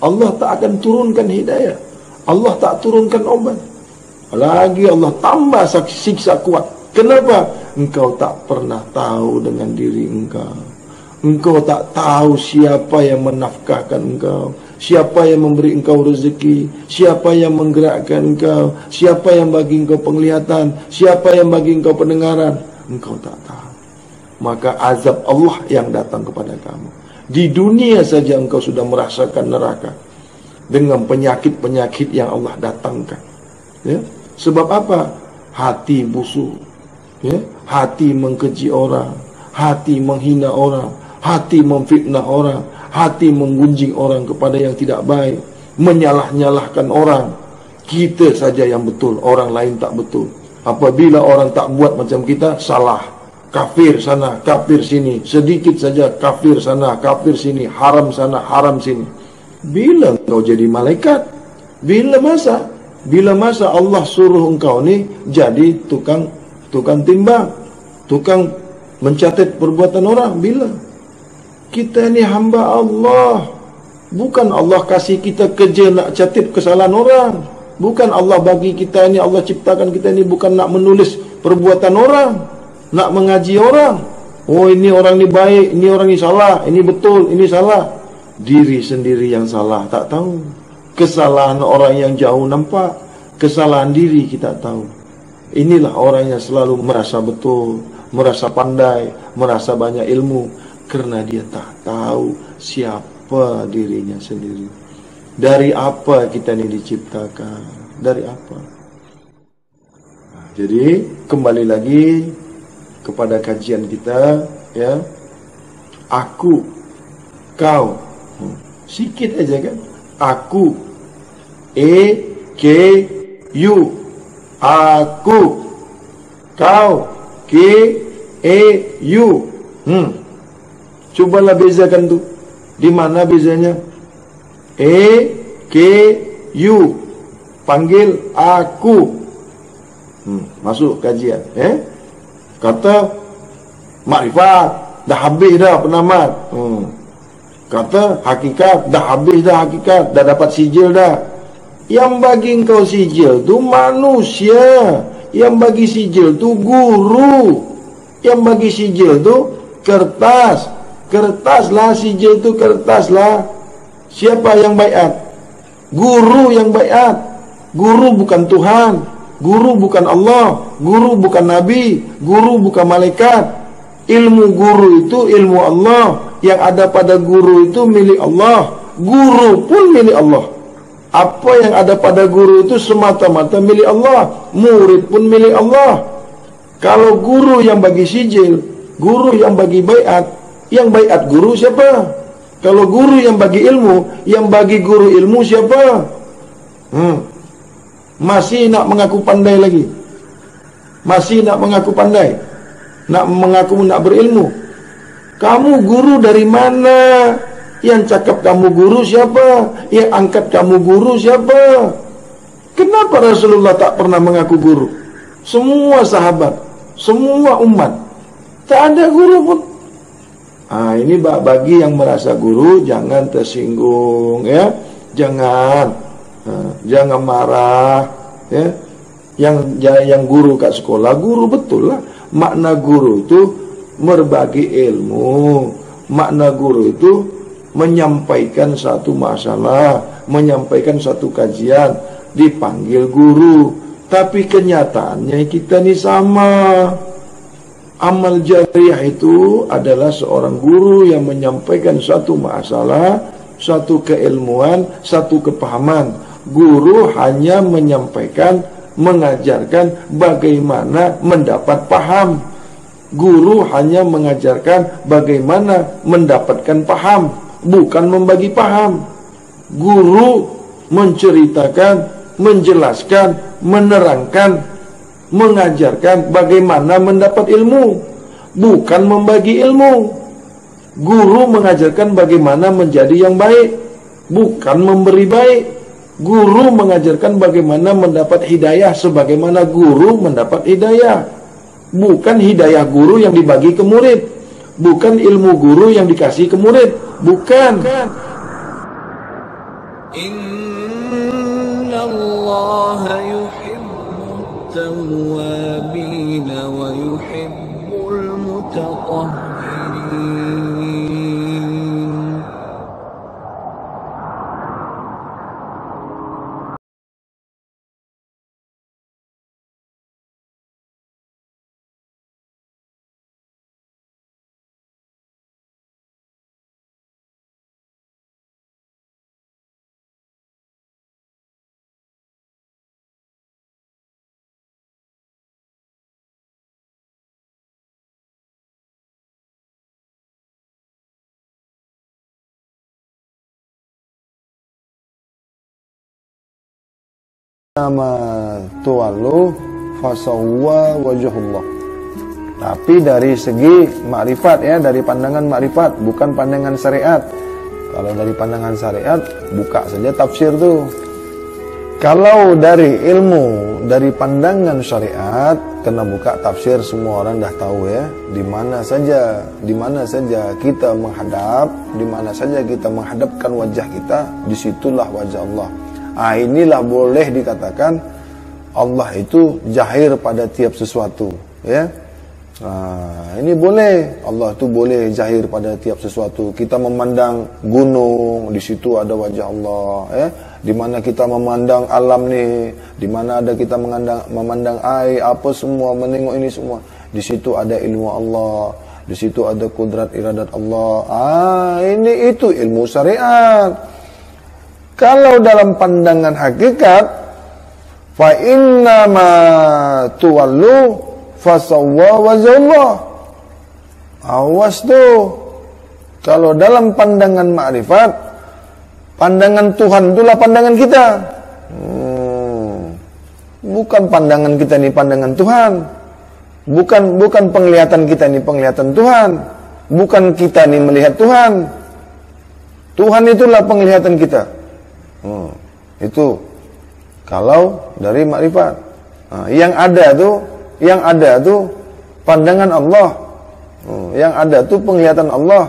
S3: Allah tak akan turunkan hidayah, Allah tak turunkan obat. Lagi Allah tambah siksa kuat. Kenapa? Engkau tak pernah tahu dengan diri engkau. Engkau tak tahu siapa yang menafkahkan engkau, siapa yang memberi engkau rezeki, siapa yang menggerakkan engkau, siapa yang bagi engkau penglihatan, siapa yang bagi engkau pendengaran. Engkau tak tahu. Maka azab Allah yang datang kepada kamu. Di dunia saja engkau sudah merasakan neraka dengan penyakit-penyakit yang Allah datangkan, ya. Sebab apa? Hati busuk, ya. Hati mengkeji orang, hati menghina orang, hati memfitnah orang, hati menggunjing orang kepada yang tidak baik, menyalah-nyalahkan orang. Kita saja yang betul, orang lain tak betul. Apabila orang tak buat macam kita, salah. Kafir sana, kafir sini, sedikit saja kafir sana, kafir sini, haram sana, haram sini. Bila engkau jadi malaikat? Bila masa Allah suruh engkau ni jadi tukang timbang, tukang mencatat perbuatan orang? Bila? Kita ni hamba Allah. Bukan Allah kasih kita kerja nak catat kesalahan orang. Bukan Allah bagi kita ni, Allah ciptakan kita ni bukan nak menulis perbuatan orang, nak mengaji orang. Oh, ini orang ni baik, ini orang ni salah, ini betul, ini salah. Diri sendiri yang salah tak tahu. Kesalahan orang yang jauh nampak, kesalahan diri kita tahu. Inilah orang yang selalu merasa betul, merasa pandai, merasa banyak ilmu. Karena dia tak tahu siapa dirinya sendiri. Dari apa kita ini diciptakan? Dari apa? Nah, jadi kembali lagi kepada kajian kita, ya. Aku, kau, sikit aja kan? Aku, you, aku, kau, you. Cobalah bezakan tuh. Di mana bezanya? you, panggil aku. Masuk kajian, Kata makrifat, dah habis dah penamat. Kata hakikat, dah habis dah hakikat, dah dapat sijil dah. Yang bagi engkau sijil tu manusia, yang bagi sijil tu guru, yang bagi sijil tu kertas. Kertas lah, sijil tu kertas lah. Siapa yang baiat? Guru yang baiat. Guru bukan Tuhan, guru bukan Allah, guru bukan Nabi, guru bukan malaikat. Ilmu guru itu ilmu Allah. Yang ada pada guru itu milik Allah. Guru pun milik Allah. Apa yang ada pada guru itu semata-mata milik Allah. Murid pun milik Allah. Kalau guru yang bagi sijil, guru yang bagi baiat, yang baiat guru siapa? Kalau guru yang bagi ilmu, yang bagi guru ilmu siapa? Masih nak mengaku pandai lagi? Masih nak mengaku pandai? Nak mengaku nak berilmu? Kamu guru dari mana? Yang cakap kamu guru siapa? Yang angkat kamu guru siapa? Kenapa Rasulullah tak pernah mengaku guru? Semua sahabat, semua umat, tak ada guru pun. Ini bagi yang merasa guru, jangan tersinggung, ya. Jangan marah, ya. Yang guru kat sekolah, guru betul lah. Makna guru itu berbagi ilmu. Makna guru itu menyampaikan satu masalah, menyampaikan satu kajian, dipanggil guru. Tapi kenyataannya kita ni sama. Amal jariah itu adalah seorang guru yang menyampaikan satu masalah, satu keilmuan, satu kepahaman. Guru hanya menyampaikan, mengajarkan bagaimana mendapat paham. Guru hanya mengajarkan bagaimana mendapatkan paham, bukan membagi paham. Guru menceritakan, menjelaskan, menerangkan, mengajarkan bagaimana mendapat ilmu, bukan membagi ilmu. Guru mengajarkan bagaimana menjadi yang baik, bukan memberi baik. Guru mengajarkan bagaimana mendapat hidayah, sebagaimana guru mendapat hidayah. Bukan hidayah guru yang dibagi ke murid, bukan ilmu guru yang dikasih ke murid, bukan.
S1: Inna Allah yuhibbut tawwabin wa yuhibbul mutatahhirin.
S3: Nama tuwalu fasawwa wajhullah. Tapi dari segi makrifat, ya, dari pandangan makrifat, bukan pandangan syariat. Kalau dari pandangan syariat, buka saja tafsir tuh. Kalau dari ilmu, dari pandangan syariat, kena buka tafsir, semua orang dah tahu, ya. Di mana saja kita menghadap, di mana saja kita menghadapkan wajah kita, disitulah wajah Allah. Inilah boleh dikatakan Allah itu jahir pada tiap sesuatu, ya. Ini boleh, Allah itu boleh jahir pada tiap sesuatu. Kita memandang gunung, di situ ada wajah Allah, ya. Di mana kita memandang alam nih, di mana ada kita memandang air, apa semua, menengok ini semua, di situ ada ilmu Allah.
S4: Di situ ada kudrat iradat Allah. Ini itu ilmu syariat. Kalau dalam pandangan hakikat, fa innama tuwallu fasawwa wajhallah. Awas tuh. Kalau dalam pandangan ma'rifat, pandangan Tuhan itulah pandangan kita. Bukan pandangan kita ini pandangan Tuhan. Bukan penglihatan kita ini penglihatan Tuhan. Bukan kita ini melihat Tuhan. Tuhan itulah penglihatan kita. Itu kalau dari makrifat. Yang ada tuh pandangan Allah. Yang ada tuh penglihatan Allah.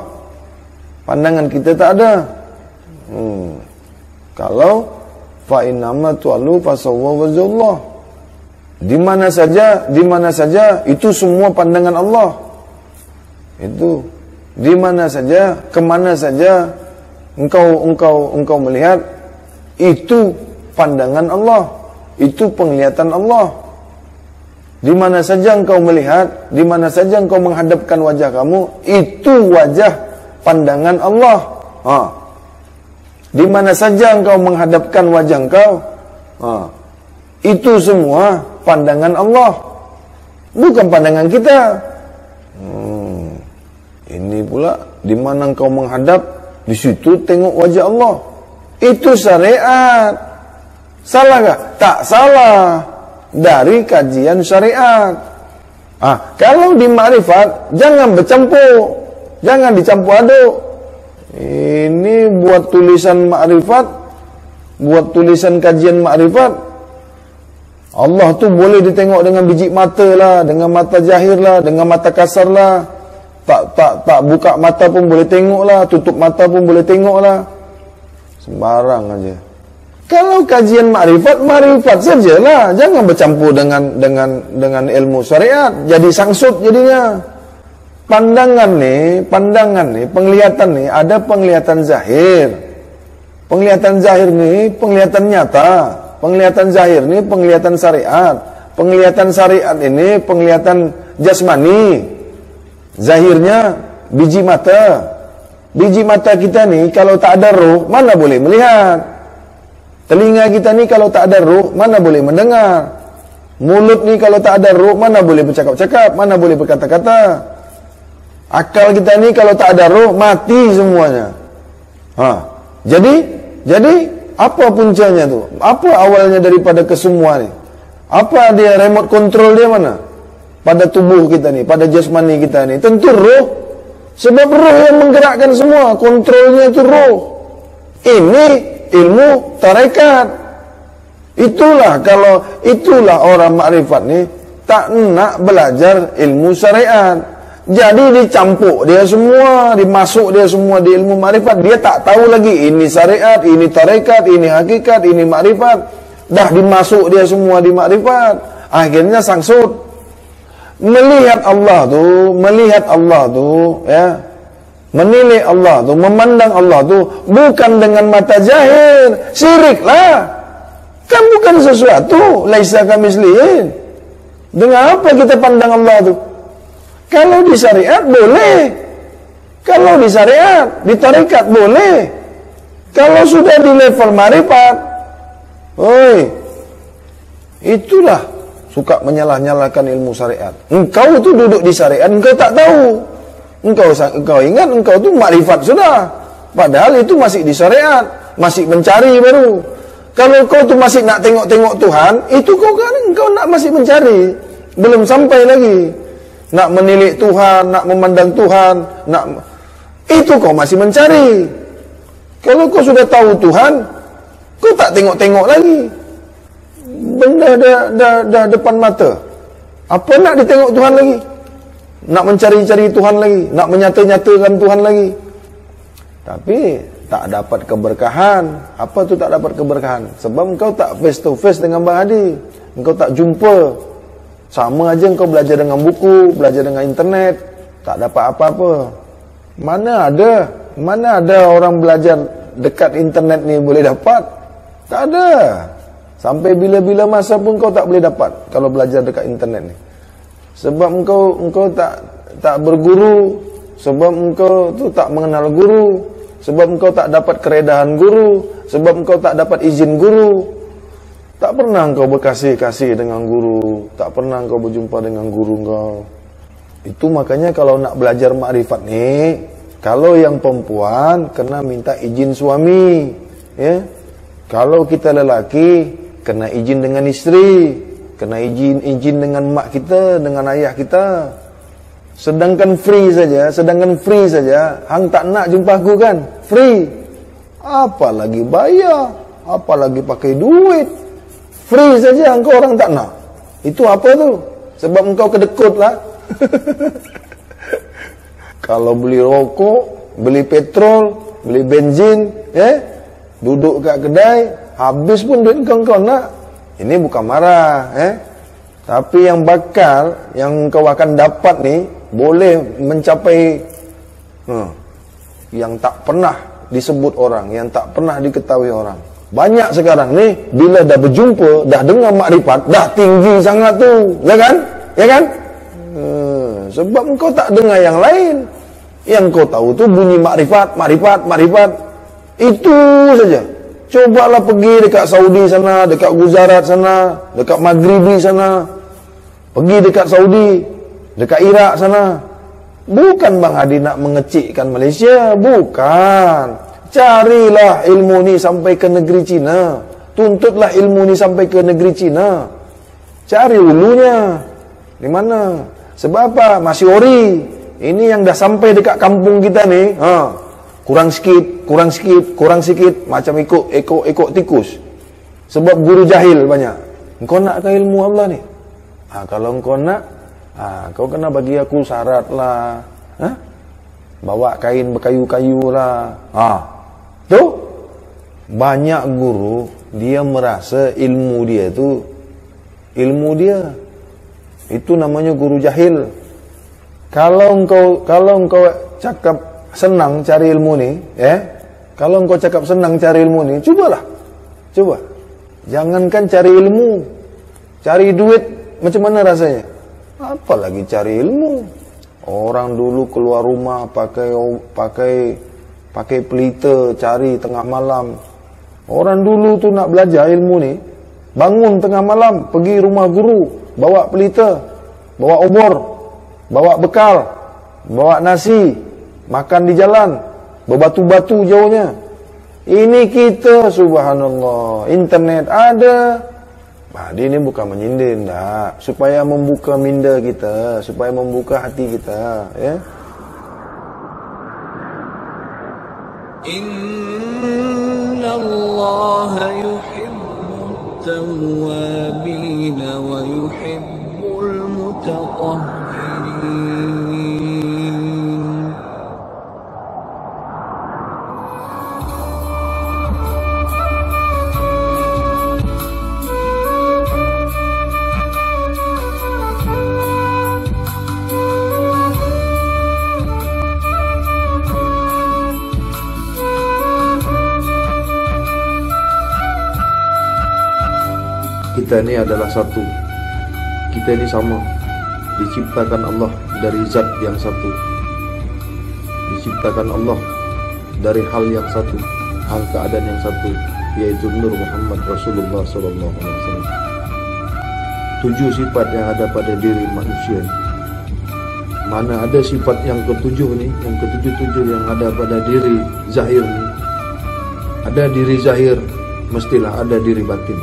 S4: Pandangan kita tak ada. Kalau fa innama tu'allu fasawwa wajhallah. Di mana saja itu semua pandangan Allah. Itu di mana saja, kemana saja engkau melihat, itu pandangan Allah, itu penglihatan Allah. Di mana saja engkau melihat, di mana saja engkau menghadapkan wajah kamu, itu wajah pandangan Allah. Di mana saja engkau menghadapkan wajah engkau, itu semua pandangan Allah, bukan pandangan kita. Ini pula di mana engkau menghadap, di situ tengok wajah Allah. Itu syariat. Salah gak? Tak salah. Dari kajian syariat. Kalau di ma'rifat, jangan bercampur. Jangan dicampur aduk. Ini buat tulisan ma'rifat, buat tulisan kajian ma'rifat. Allah tu boleh ditengok dengan biji mata lah, dengan mata jahir lah, dengan mata kasar lah. Tak buka mata pun boleh tengok lah, tutup mata pun boleh tengok lah. Sembarang aja. Kalau kajian ma'rifat sajalah, jangan bercampur dengan ilmu syariat, jadi sangsut jadinya. Pandangan nih, penglihatan nih, ada penglihatan zahir. Penglihatan zahir nih, penglihatan nyata. Penglihatan zahir nih, penglihatan syariat. Penglihatan syariat ini, penglihatan jasmani. Zahirnya biji mata. Biji mata kita nih, kalau tak ada ruh, mana boleh melihat. Telinga kita nih, kalau tak ada ruh, mana boleh mendengar. Mulut nih, kalau tak ada ruh, mana boleh bercakap-cakap, mana boleh berkata-kata. Akal kita ni kalau tak ada roh, mati semuanya. Jadi apa puncanya tu? Apa awalnya daripada kesemua ni? Apa dia remote control dia mana? Pada tubuh kita ni, pada jasmani kita ni. Tentu roh. Sebab roh yang menggerakkan semua, kontrolnya itu roh. Ini ilmu tarekat. Itulah orang makrifat ni tak nak belajar ilmu syariat. Jadi dicampur dia semua, dimasuk dia semua di ilmu makrifat. Dia tak tahu lagi ini syariat, ini tarekat, ini hakikat, ini makrifat. Dah dimasuk dia semua di makrifat. Akhirnya sangsut. Melihat Allah tu, ya. Menilai Allah tu, memandang Allah tu bukan dengan mata jahil, syirik lah. Kan bukan sesuatu, laisa kamitslihi. Dengan apa kita pandang Allah tu? Kalau di syariat boleh. Kalau di syariat, di tarekat boleh. Kalau sudah di level marifat, itulah suka menyalah-nyalahkan ilmu syariat. Engkau tu duduk di syariat, engkau tak tahu. Engkau ingat engkau tu makrifat sudah. Padahal itu masih di syariat, masih mencari baru. Kalau kau tu masih nak tengok-tengok Tuhan, itu engkau nak masih mencari. Belum sampai lagi. Nak menilik Tuhan, nak memandang Tuhan, itu kau masih mencari. Kalau kau sudah tahu Tuhan, kau tak tengok-tengok lagi. Benda dah depan mata. Apa nak ditengok Tuhan lagi? Nak mencari-cari Tuhan lagi, nak menyata-nyatakan Tuhan lagi. Tapi tak dapat keberkahan. Apa tu tak dapat keberkahan? Sebab engkau tak face to face dengan Bang Hadi. Engkau tak jumpa. Sama aja engkau belajar dengan buku, belajar dengan internet, tak dapat apa-apa. Mana ada orang belajar dekat internet ni boleh dapat? Tak ada. Sampai bila-bila masa pun kau tak boleh dapat kalau belajar dekat internet ni. Sebab engkau tak tak berguru, sebab engkau tu tak mengenal guru, sebab engkau tak dapat keredahan guru, sebab engkau tak dapat izin guru. Tak pernah engkau berkasih-kasih dengan guru, tak pernah engkau berjumpa dengan guru engkau. Itu makanya kalau nak belajar makrifat ni, kalau yang perempuan kena minta izin suami, ya. Kalau kita lelaki kena izin dengan isteri, kena izin dengan mak kita, dengan ayah kita. Sedangkan free saja, hang tak nak jumpa aku kan? Free. Apalagi bayar, apalagi pakai duit. Free saja engkau orang tak nak. Itu apa tu? Sebab engkau kedekut lah. Kalau beli rokok, beli petrol, beli bensin, duduk kat kedai, habis pun duit engkau nak. Ini bukan marah, tapi yang bakal, yang kau akan dapat ni, boleh mencapai yang tak pernah disebut orang, yang tak pernah diketahui orang. Banyak sekarang ni, bila dah berjumpa, dah dengar makrifat, dah tinggi sangat tu, ya kan? Ya kan? Sebab engkau tak dengar yang lain. Yang kau tahu tu bunyi makrifat. Itu saja. Cobalah pergi dekat Saudi sana, dekat Gujarat sana, dekat Maghribi sana. Pergi dekat Saudi, dekat Iraq sana. Bukan Bang Hadi nak mengecikkan Malaysia, bukan. Carilah ilmu ni sampai ke negeri Cina. Tuntutlah ilmu ni sampai ke negeri Cina. Cari hulunya. Di mana? Sebab apa? Masih ori. Ini yang dah sampai dekat kampung kita ni, kurang sikit, macam ikut tikus. Sebab guru jahil banyak. Engkau nak ke ilmu Allah ni? Kalau engkau nak, kau kena bagi aku syarat lah. Bawa kain berkayu-kayu lah. Tu banyak guru dia merasa ilmu dia itu namanya guru jahil. Kalau engkau cakap senang cari ilmu ni, kalau engkau cakap senang cari ilmu ni, coba. Jangankan cari ilmu, cari duit macam mana rasanya? Apalagi cari ilmu. Orang dulu keluar rumah pakai pelita cari tengah malam. Orang dulu tu nak belajar ilmu ni, bangun tengah malam, pergi rumah guru, bawa pelita, bawa obor, bawa bekal, bawa nasi, makan di jalan, berbatu-batu jauhnya. Ini kita, subhanallah, internet ada. Ini bukan menyindir, tak. Supaya membuka minda kita, supaya membuka hati kita, ya.
S1: Inna Allah yuhibbut tawwabin wa yuhibbul mutatahhirin.
S3: Kita ini adalah satu. Kita ini sama. Diciptakan Allah dari zat yang satu. Diciptakan Allah dari hal yang satu, hal keadaan yang satu, yaitu Nur Muhammad Rasulullah SAW. 7 sifat yang ada pada diri manusia. Mana ada sifat yang ketujuh ni, yang ketujuh yang ada pada diri zahir ni. Ada diri zahir, mestilah ada diri batin.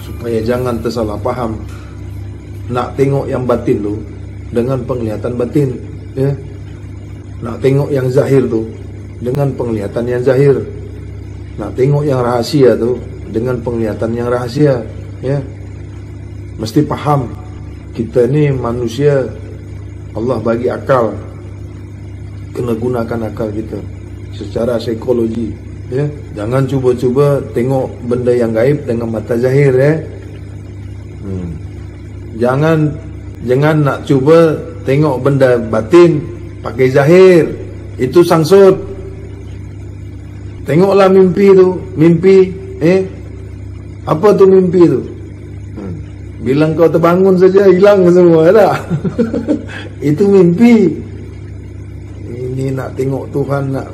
S3: Supaya jangan tersalah faham. Nak tengok yang batin tu dengan penglihatan batin, ya. Nak tengok yang zahir tu dengan penglihatan yang zahir. Nak tengok yang rahasia tu dengan penglihatan yang rahasia, ya. Mesti faham. Kita ni manusia, Allah bagi akal. Kena gunakan akal kita secara psikologi, ya. Jangan cuba-cuba tengok benda yang gaib dengan mata zahir, ya. Jangan nak cuba tengok benda batin pakai zahir. Itu sangsut. Tengoklah mimpi tu, apa tu mimpi tu? Bila kau terbangun saja hilang semua dah. Itu mimpi. Ini nak tengok Tuhan nak.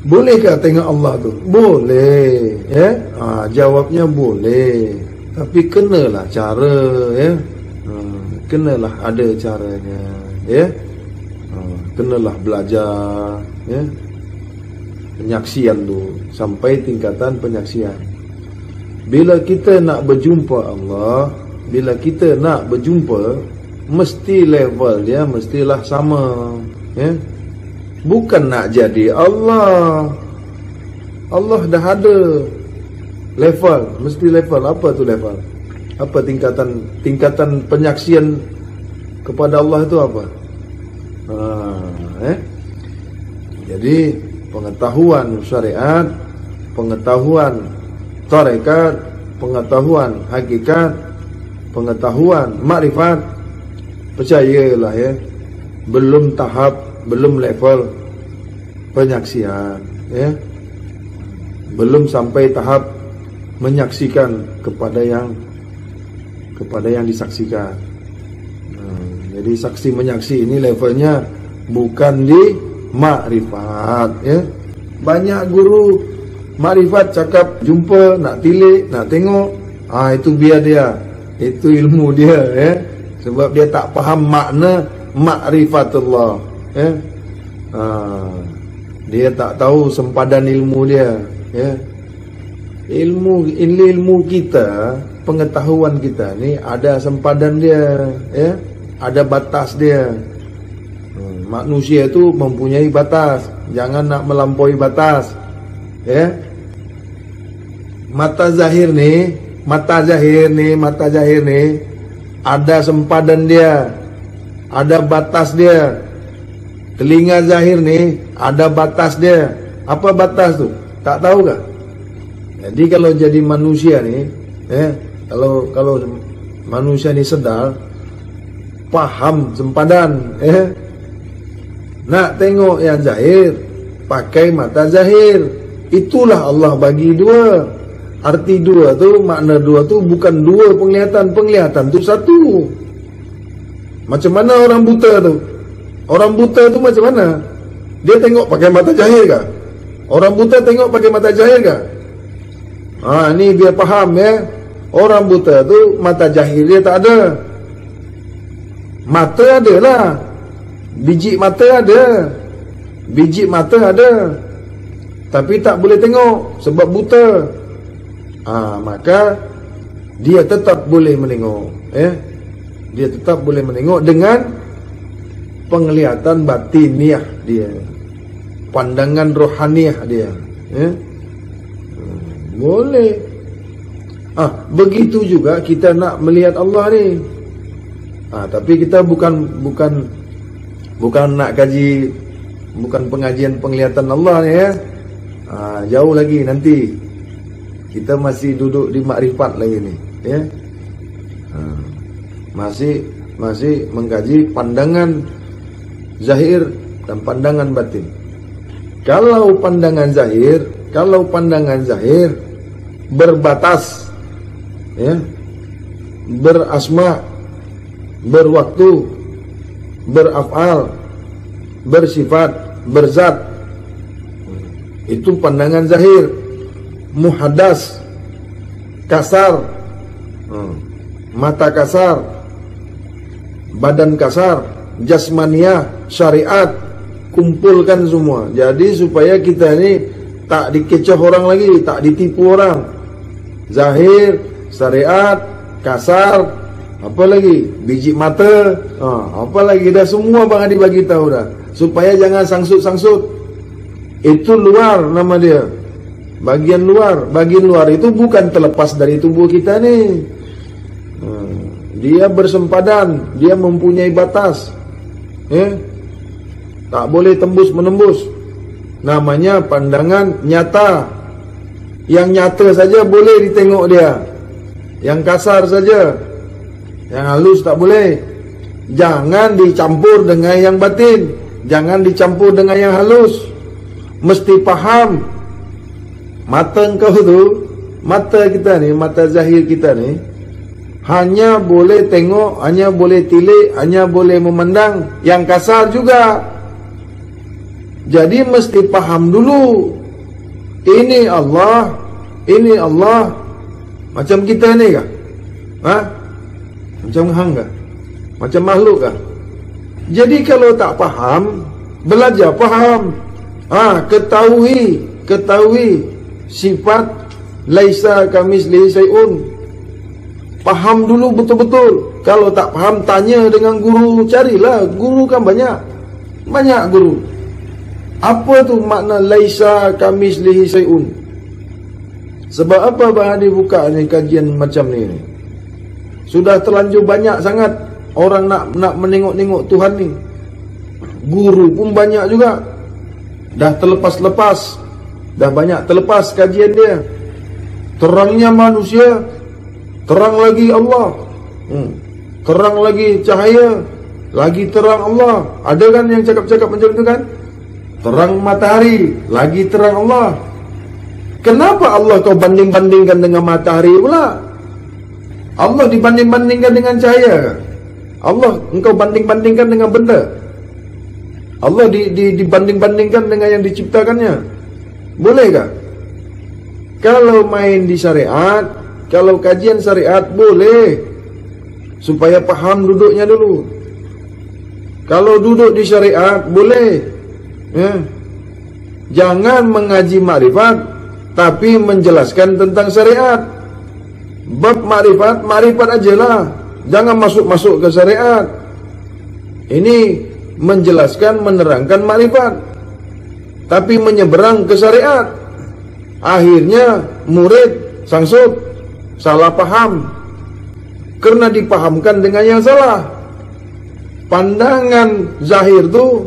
S3: Bolehkah tengok Allah tu? Boleh, ya. Jawabnya boleh. Tapi kenalah cara, ya. Kenalah ada caranya, ya. Kenalah belajar, ya. Penyaksian tu sampai tingkatan penyaksian. Bila kita nak berjumpa Allah, bila kita nak berjumpa, mesti level dia mestilah sama, ya. Bukan nak jadi Allah. Allah dah ada level, mesti level. Apa tu level? Apa tingkatan penyaksian kepada Allah itu apa? Jadi pengetahuan syariat, pengetahuan tarekat, pengetahuan hakikat, pengetahuan makrifat, percayalah, ya, belum tahap, belum level penyaksian, ya. Belum sampai tahap menyaksikan kepada yang disaksikan. Jadi saksi menyaksi ini levelnya bukan di makrifat, ya. Banyak guru makrifat cakap jumpa, nak tilik, nak tengok, itu biar dia, itu ilmu dia, ya. Sebab dia tak faham makna makrifatullah, ya. Dia tak tahu sempadan ilmu dia, ya. Ilmu kita, pengetahuan kita ni ada sempadan dia, ya. Ada batas dia. Manusia itu mempunyai batas, jangan nak melampaui batas, ya. Mata zahir ni ada sempadan dia, ada batas dia. Telinga zahir ni ada batas dia. Apa batas tu? Tak tahu kah? Jadi kalau jadi manusia ni, kalau manusia ni sedar, paham sempadan, nak tengok yang zahir, pakai mata zahir. Itulah Allah bagi dua. Arti dua tu, makna dua tu bukan dua penglihatan. Penglihatan tu satu. Macam mana orang buta tu? Orang buta tu macam mana? Dia tengok pakai mata zahir kah? Orang buta tengok pakai mata zahir kah? Ni biar faham, ya. Orang buta tu mata zahir dia tak ada. Mata ada lah. Biji mata ada. Tapi tak boleh tengok sebab buta. Maka dia tetap boleh menengok, ya. Dia tetap boleh menengok dengan penglihatan batiniah dia, pandangan rohaniah dia, ya. Boleh. Begitu juga kita nak melihat Allah ni. Tapi kita bukan nak kaji, bukan pengajian penglihatan Allah ni, ya. Jauh lagi nanti. Kita masih duduk di makrifat lagi ni, ya. Masih mengkaji pandangan zahir dan pandangan batin. Kalau pandangan zahir berbatas, ya, berasma, berwaktu, beraf'al, bersifat, berzat, itu pandangan zahir. Muhaddas, kasar, mata kasar, badan kasar, jasmaniyah, syariat, kumpulkan semua. Jadi supaya kita ni tak dikecoh orang lagi, tak ditipu orang. Zahir, syariat, kasar, apa lagi? Biji mata, apa lagi? Dah semua bang Adi bagi tahu dah. Supaya jangan sangsut-sangsut. Itu luar nama dia. Bagian luar itu bukan terlepas dari tubuh kita ni. Dia bersempadan, dia mempunyai batas, ya. Tak boleh tembus-menembus. Namanya pandangan nyata. Yang nyata saja boleh ditengok dia. Yang kasar saja. Yang halus tak boleh. Jangan dicampur dengan yang batin. Jangan dicampur dengan yang halus. Mesti faham. Mata engkau tu, mata kita ni, mata zahir kita ni, hanya boleh tengok, hanya boleh tilik, hanya boleh memandang. Yang kasar juga. Jadi mesti paham dulu. Ini Allah, ini Allah. Macam kita ni kah? Ha? Macam hang kah? Macam makhluk kah? Jadi kalau tak faham, belajar faham. Ketahui sifat laisa kamislihi syai'un. Faham dulu betul-betul. Kalau tak faham, tanya dengan guru. Carilah, guru kan banyak. Banyak guru. Apa tu makna laisa kamislihi syai'un? Sebab apa Abang Hadi buka ni kajian macam ni? Sudah terlanjur banyak sangat orang nak menengok-nengok Tuhan ni. Guru pun banyak juga. Dah terlepas-lepas. Dah banyak terlepas kajian dia. Terangnya manusia, terang lagi Allah. Terang lagi cahaya, lagi terang Allah. Ada kan yang cakap-cakap macam tu kan? Terang matahari, lagi terang Allah. Kenapa Allah kau banding-bandingkan dengan matahari pula? Allah dibanding-bandingkan dengan cahaya? Allah engkau banding-bandingkan dengan benda? Allah dibanding-bandingkan dengan yang diciptakannya? Bolehkah? Kalau main di syariat, kalau kajian syariat boleh, supaya faham duduknya dulu. Kalau duduk di syariat boleh, ya. Jangan mengaji makrifat tapi menjelaskan tentang syariat. Bab makrifat ajalah, jangan masuk-masuk ke syariat. Ini menjelaskan, menerangkan makrifat, tapi menyeberang ke syariat. Akhirnya murid sangsut, salah paham, karena dipahamkan dengan yang salah. Pandangan zahir tu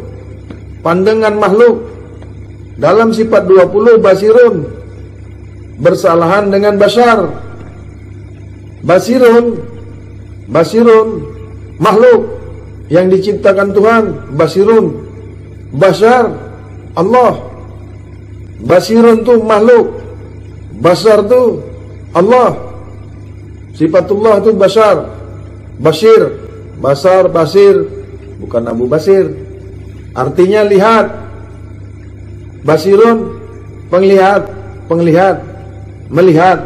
S3: pandangan makhluk. Dalam sifat 20 basirun, bersalahan dengan basar. Basirun makhluk yang diciptakan Tuhan. Basirun, basar Allah. Basirun tu makhluk, basar tu Allah. Sifatullah tu basar, basir, basar, basir, bukan Abu Basir. Artinya lihat. Basirun penglihat, melihat.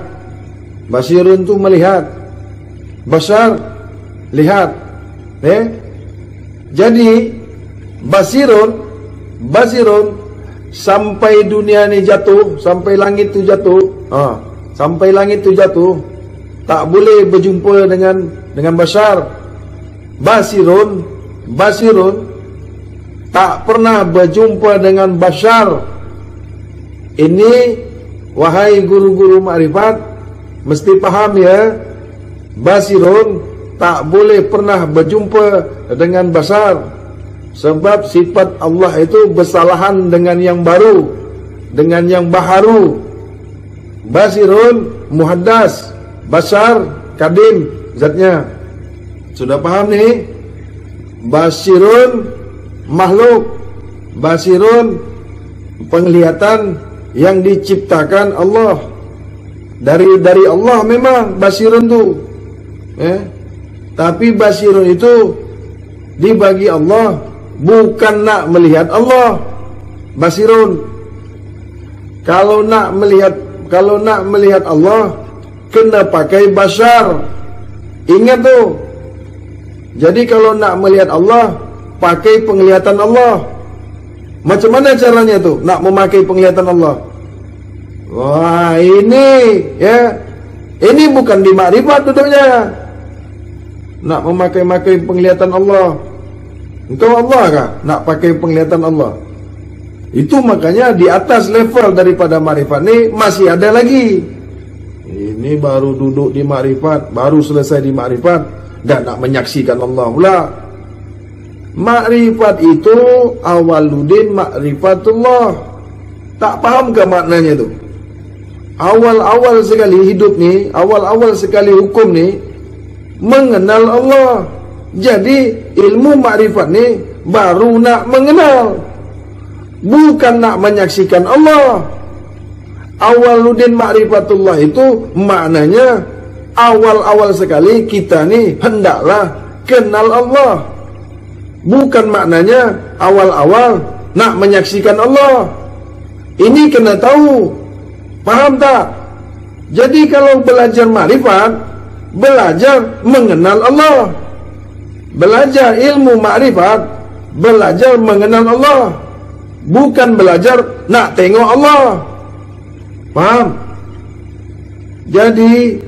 S3: Basirun tu melihat, basar lihat. Jadi basirun sampai dunia ni jatuh, sampai langit tu jatuh, sampai langit tu jatuh, tak boleh berjumpa dengan basar. Basirun tak pernah berjumpa dengan basar. Ini wahai guru-guru makrifat, mesti faham ya. Basirun tak boleh pernah berjumpa dengan basar. Sebab sifat Allah itu bersalahan dengan yang baru, dengan yang baharu. Basirun muhaddas, basar kadim zatnya. Sudah paham ni? Basirun makhluk, basirun penglihatan yang diciptakan Allah. Dari Allah memang basirun tu. Tapi basirun itu dibagi Allah bukan nak melihat Allah. Basirun. Kalau nak melihat Allah kena pakai basar. Ingat tu. Jadi kalau nak melihat Allah pakai penglihatan Allah. Macam mana caranya tu nak memakai penglihatan Allah? Wah, ini ya. Ini bukan di makrifat duduknya. Nak memakai penglihatan Allah. Engkau Allah kah nak pakai penglihatan Allah? Itu makanya di atas level daripada makrifat ni masih ada lagi. Ini baru duduk di makrifat, baru selesai di makrifat, dan nak menyaksikan Allah pula. Makrifat itu awaludin makrifatullah. Tak faham ke maknanya tu? Awal-awal sekali hidup ni, awal-awal sekali hukum ni mengenal Allah. Jadi ilmu makrifat ni baru nak mengenal, bukan nak menyaksikan Allah. Awaludin makrifatullah itu maknanya awal-awal sekali kita ni hendaklah kenal Allah. Bukan maknanya awal-awal nak menyaksikan Allah. Ini kena tahu. Faham tak? Jadi kalau belajar makrifat, belajar mengenal Allah. Belajar ilmu makrifat, belajar mengenal Allah. Bukan belajar nak tengok Allah. Faham? Jadi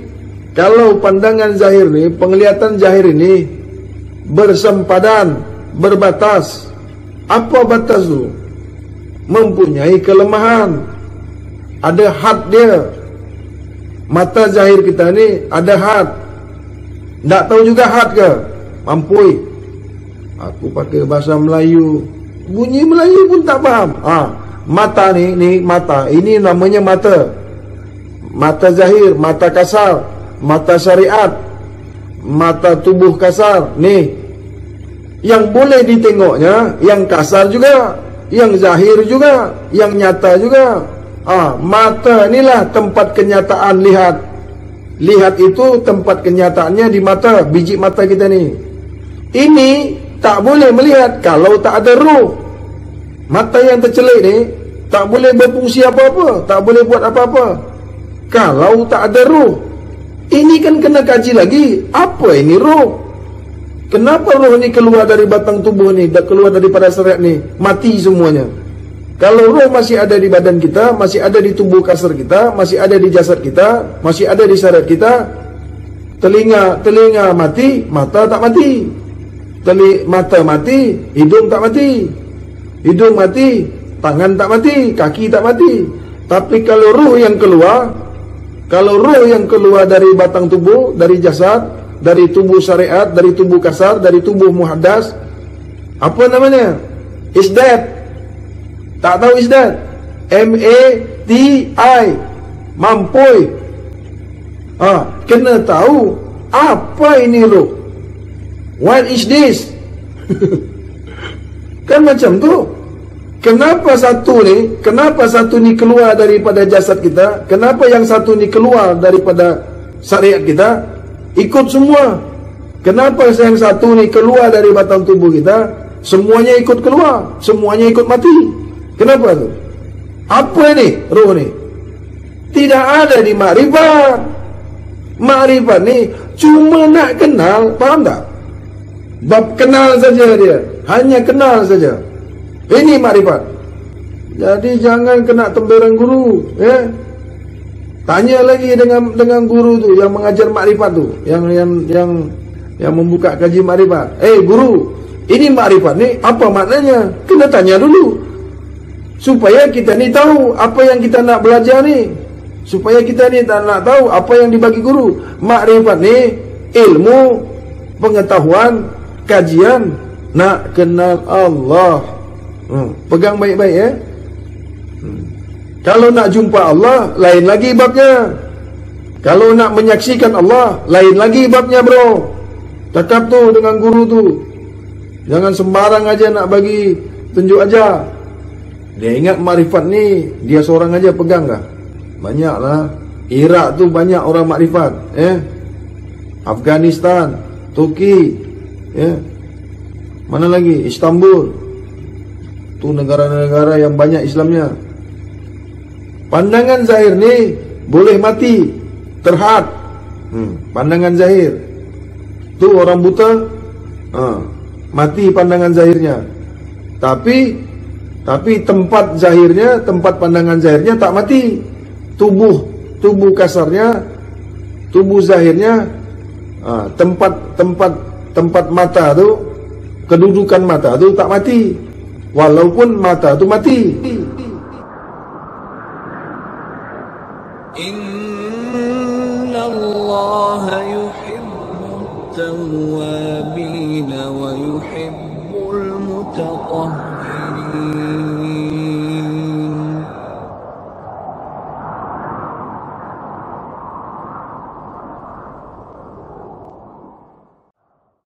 S3: kalau pandangan zahir ni, penglihatan zahir ini bersempadan, berbatas. Apa batas tu? Mempunyai kelemahan. Ada had dia. Mata zahir kita ni ada had. Tak tahu juga had ke? Mampui. Aku pakai bahasa Melayu, bunyi Melayu pun tak faham. Mata ni mata. Ini namanya mata. Mata zahir, mata kasar, mata syariat, mata tubuh kasar. Ni yang boleh ditengoknya, yang kasar juga, yang zahir juga, yang nyata juga. Mata inilah tempat kenyataan lihat. Lihat itu tempat kenyataannya di mata, biji mata kita ni. Ini tak boleh melihat kalau tak ada ruh. Mata yang tercelik ni tak boleh berfungsi apa-apa, tak boleh buat apa-apa kalau tak ada ruh. Ini kan kena kaji lagi. Apa ini ruh? Kenapa roh ni keluar dari batang tubuh ni, keluar daripada syariat ni, mati semuanya? Kalau roh masih ada di badan kita, masih ada di tubuh kasar kita, masih ada di jasad kita, masih ada di syariat kita. Telinga mati, mata tak mati. Mata mati, hidung tak mati. Hidung mati, tangan tak mati, kaki tak mati. Tapi kalau roh yang keluar, kalau roh yang keluar dari batang tubuh, dari jasad, dari tubuh syariat, dari tubuh kasar, dari tubuh muhaddas, apa namanya? Isdat. Tak tahu isdat? M-A-T-I, mampui. Kena tahu apa ini roh. What is this? Kan macam tu. Kenapa satu ni keluar daripada jasad kita? Kenapa yang satu ni keluar daripada syariat kita? Ikut semua. Kenapa yang satu ni keluar dari batang tubuh kita? Semuanya ikut keluar, semuanya ikut mati. Kenapa tu? Apa ni roh ni? Tidak ada di makrifat. Makrifat ni cuma nak kenal, faham tak? Bab kenal saja dia, hanya kenal saja. Ini makrifat. Jadi jangan kena temberan guru, ya. Tanya lagi dengan guru tu yang mengajar makrifat tu, yang membuka kaji makrifat. Guru, ini makrifat ni apa maknanya? Kena tanya dulu. Supaya kita ni tahu apa yang kita nak belajar ni. Supaya kita ni tak nak tahu apa yang dibagi guru. Makrifat ni ilmu, pengetahuan, kajian, nak kenal Allah. Pegang baik-baik ya. Kalau nak jumpa Allah, lain lagi babnya. Kalau nak menyaksikan Allah, lain lagi babnya bro. Cakap tu dengan guru tu. Jangan sembarang aja nak bagi tunjuk aja. Dia ingat makrifat ni dia seorang aja pegang kah? Banyaklah. Iraq tu banyak orang makrifat, Afghanistan, Turki, mana lagi? Istanbul. Tu negara-negara yang banyak Islamnya. Pandangan zahir ni boleh mati, terhad. Pandangan zahir. Tu orang buta, mati pandangan zahirnya. Tapi tempat zahirnya, tempat pandangan zahirnya tak mati. Tubuh kasarnya, tubuh zahirnya, tempat mata tu, kedudukan mata tu tak mati. Walaupun mata tu mati.
S1: Inna Allah yuhibbut tawwabin wa yuhibbul mutatahhirin.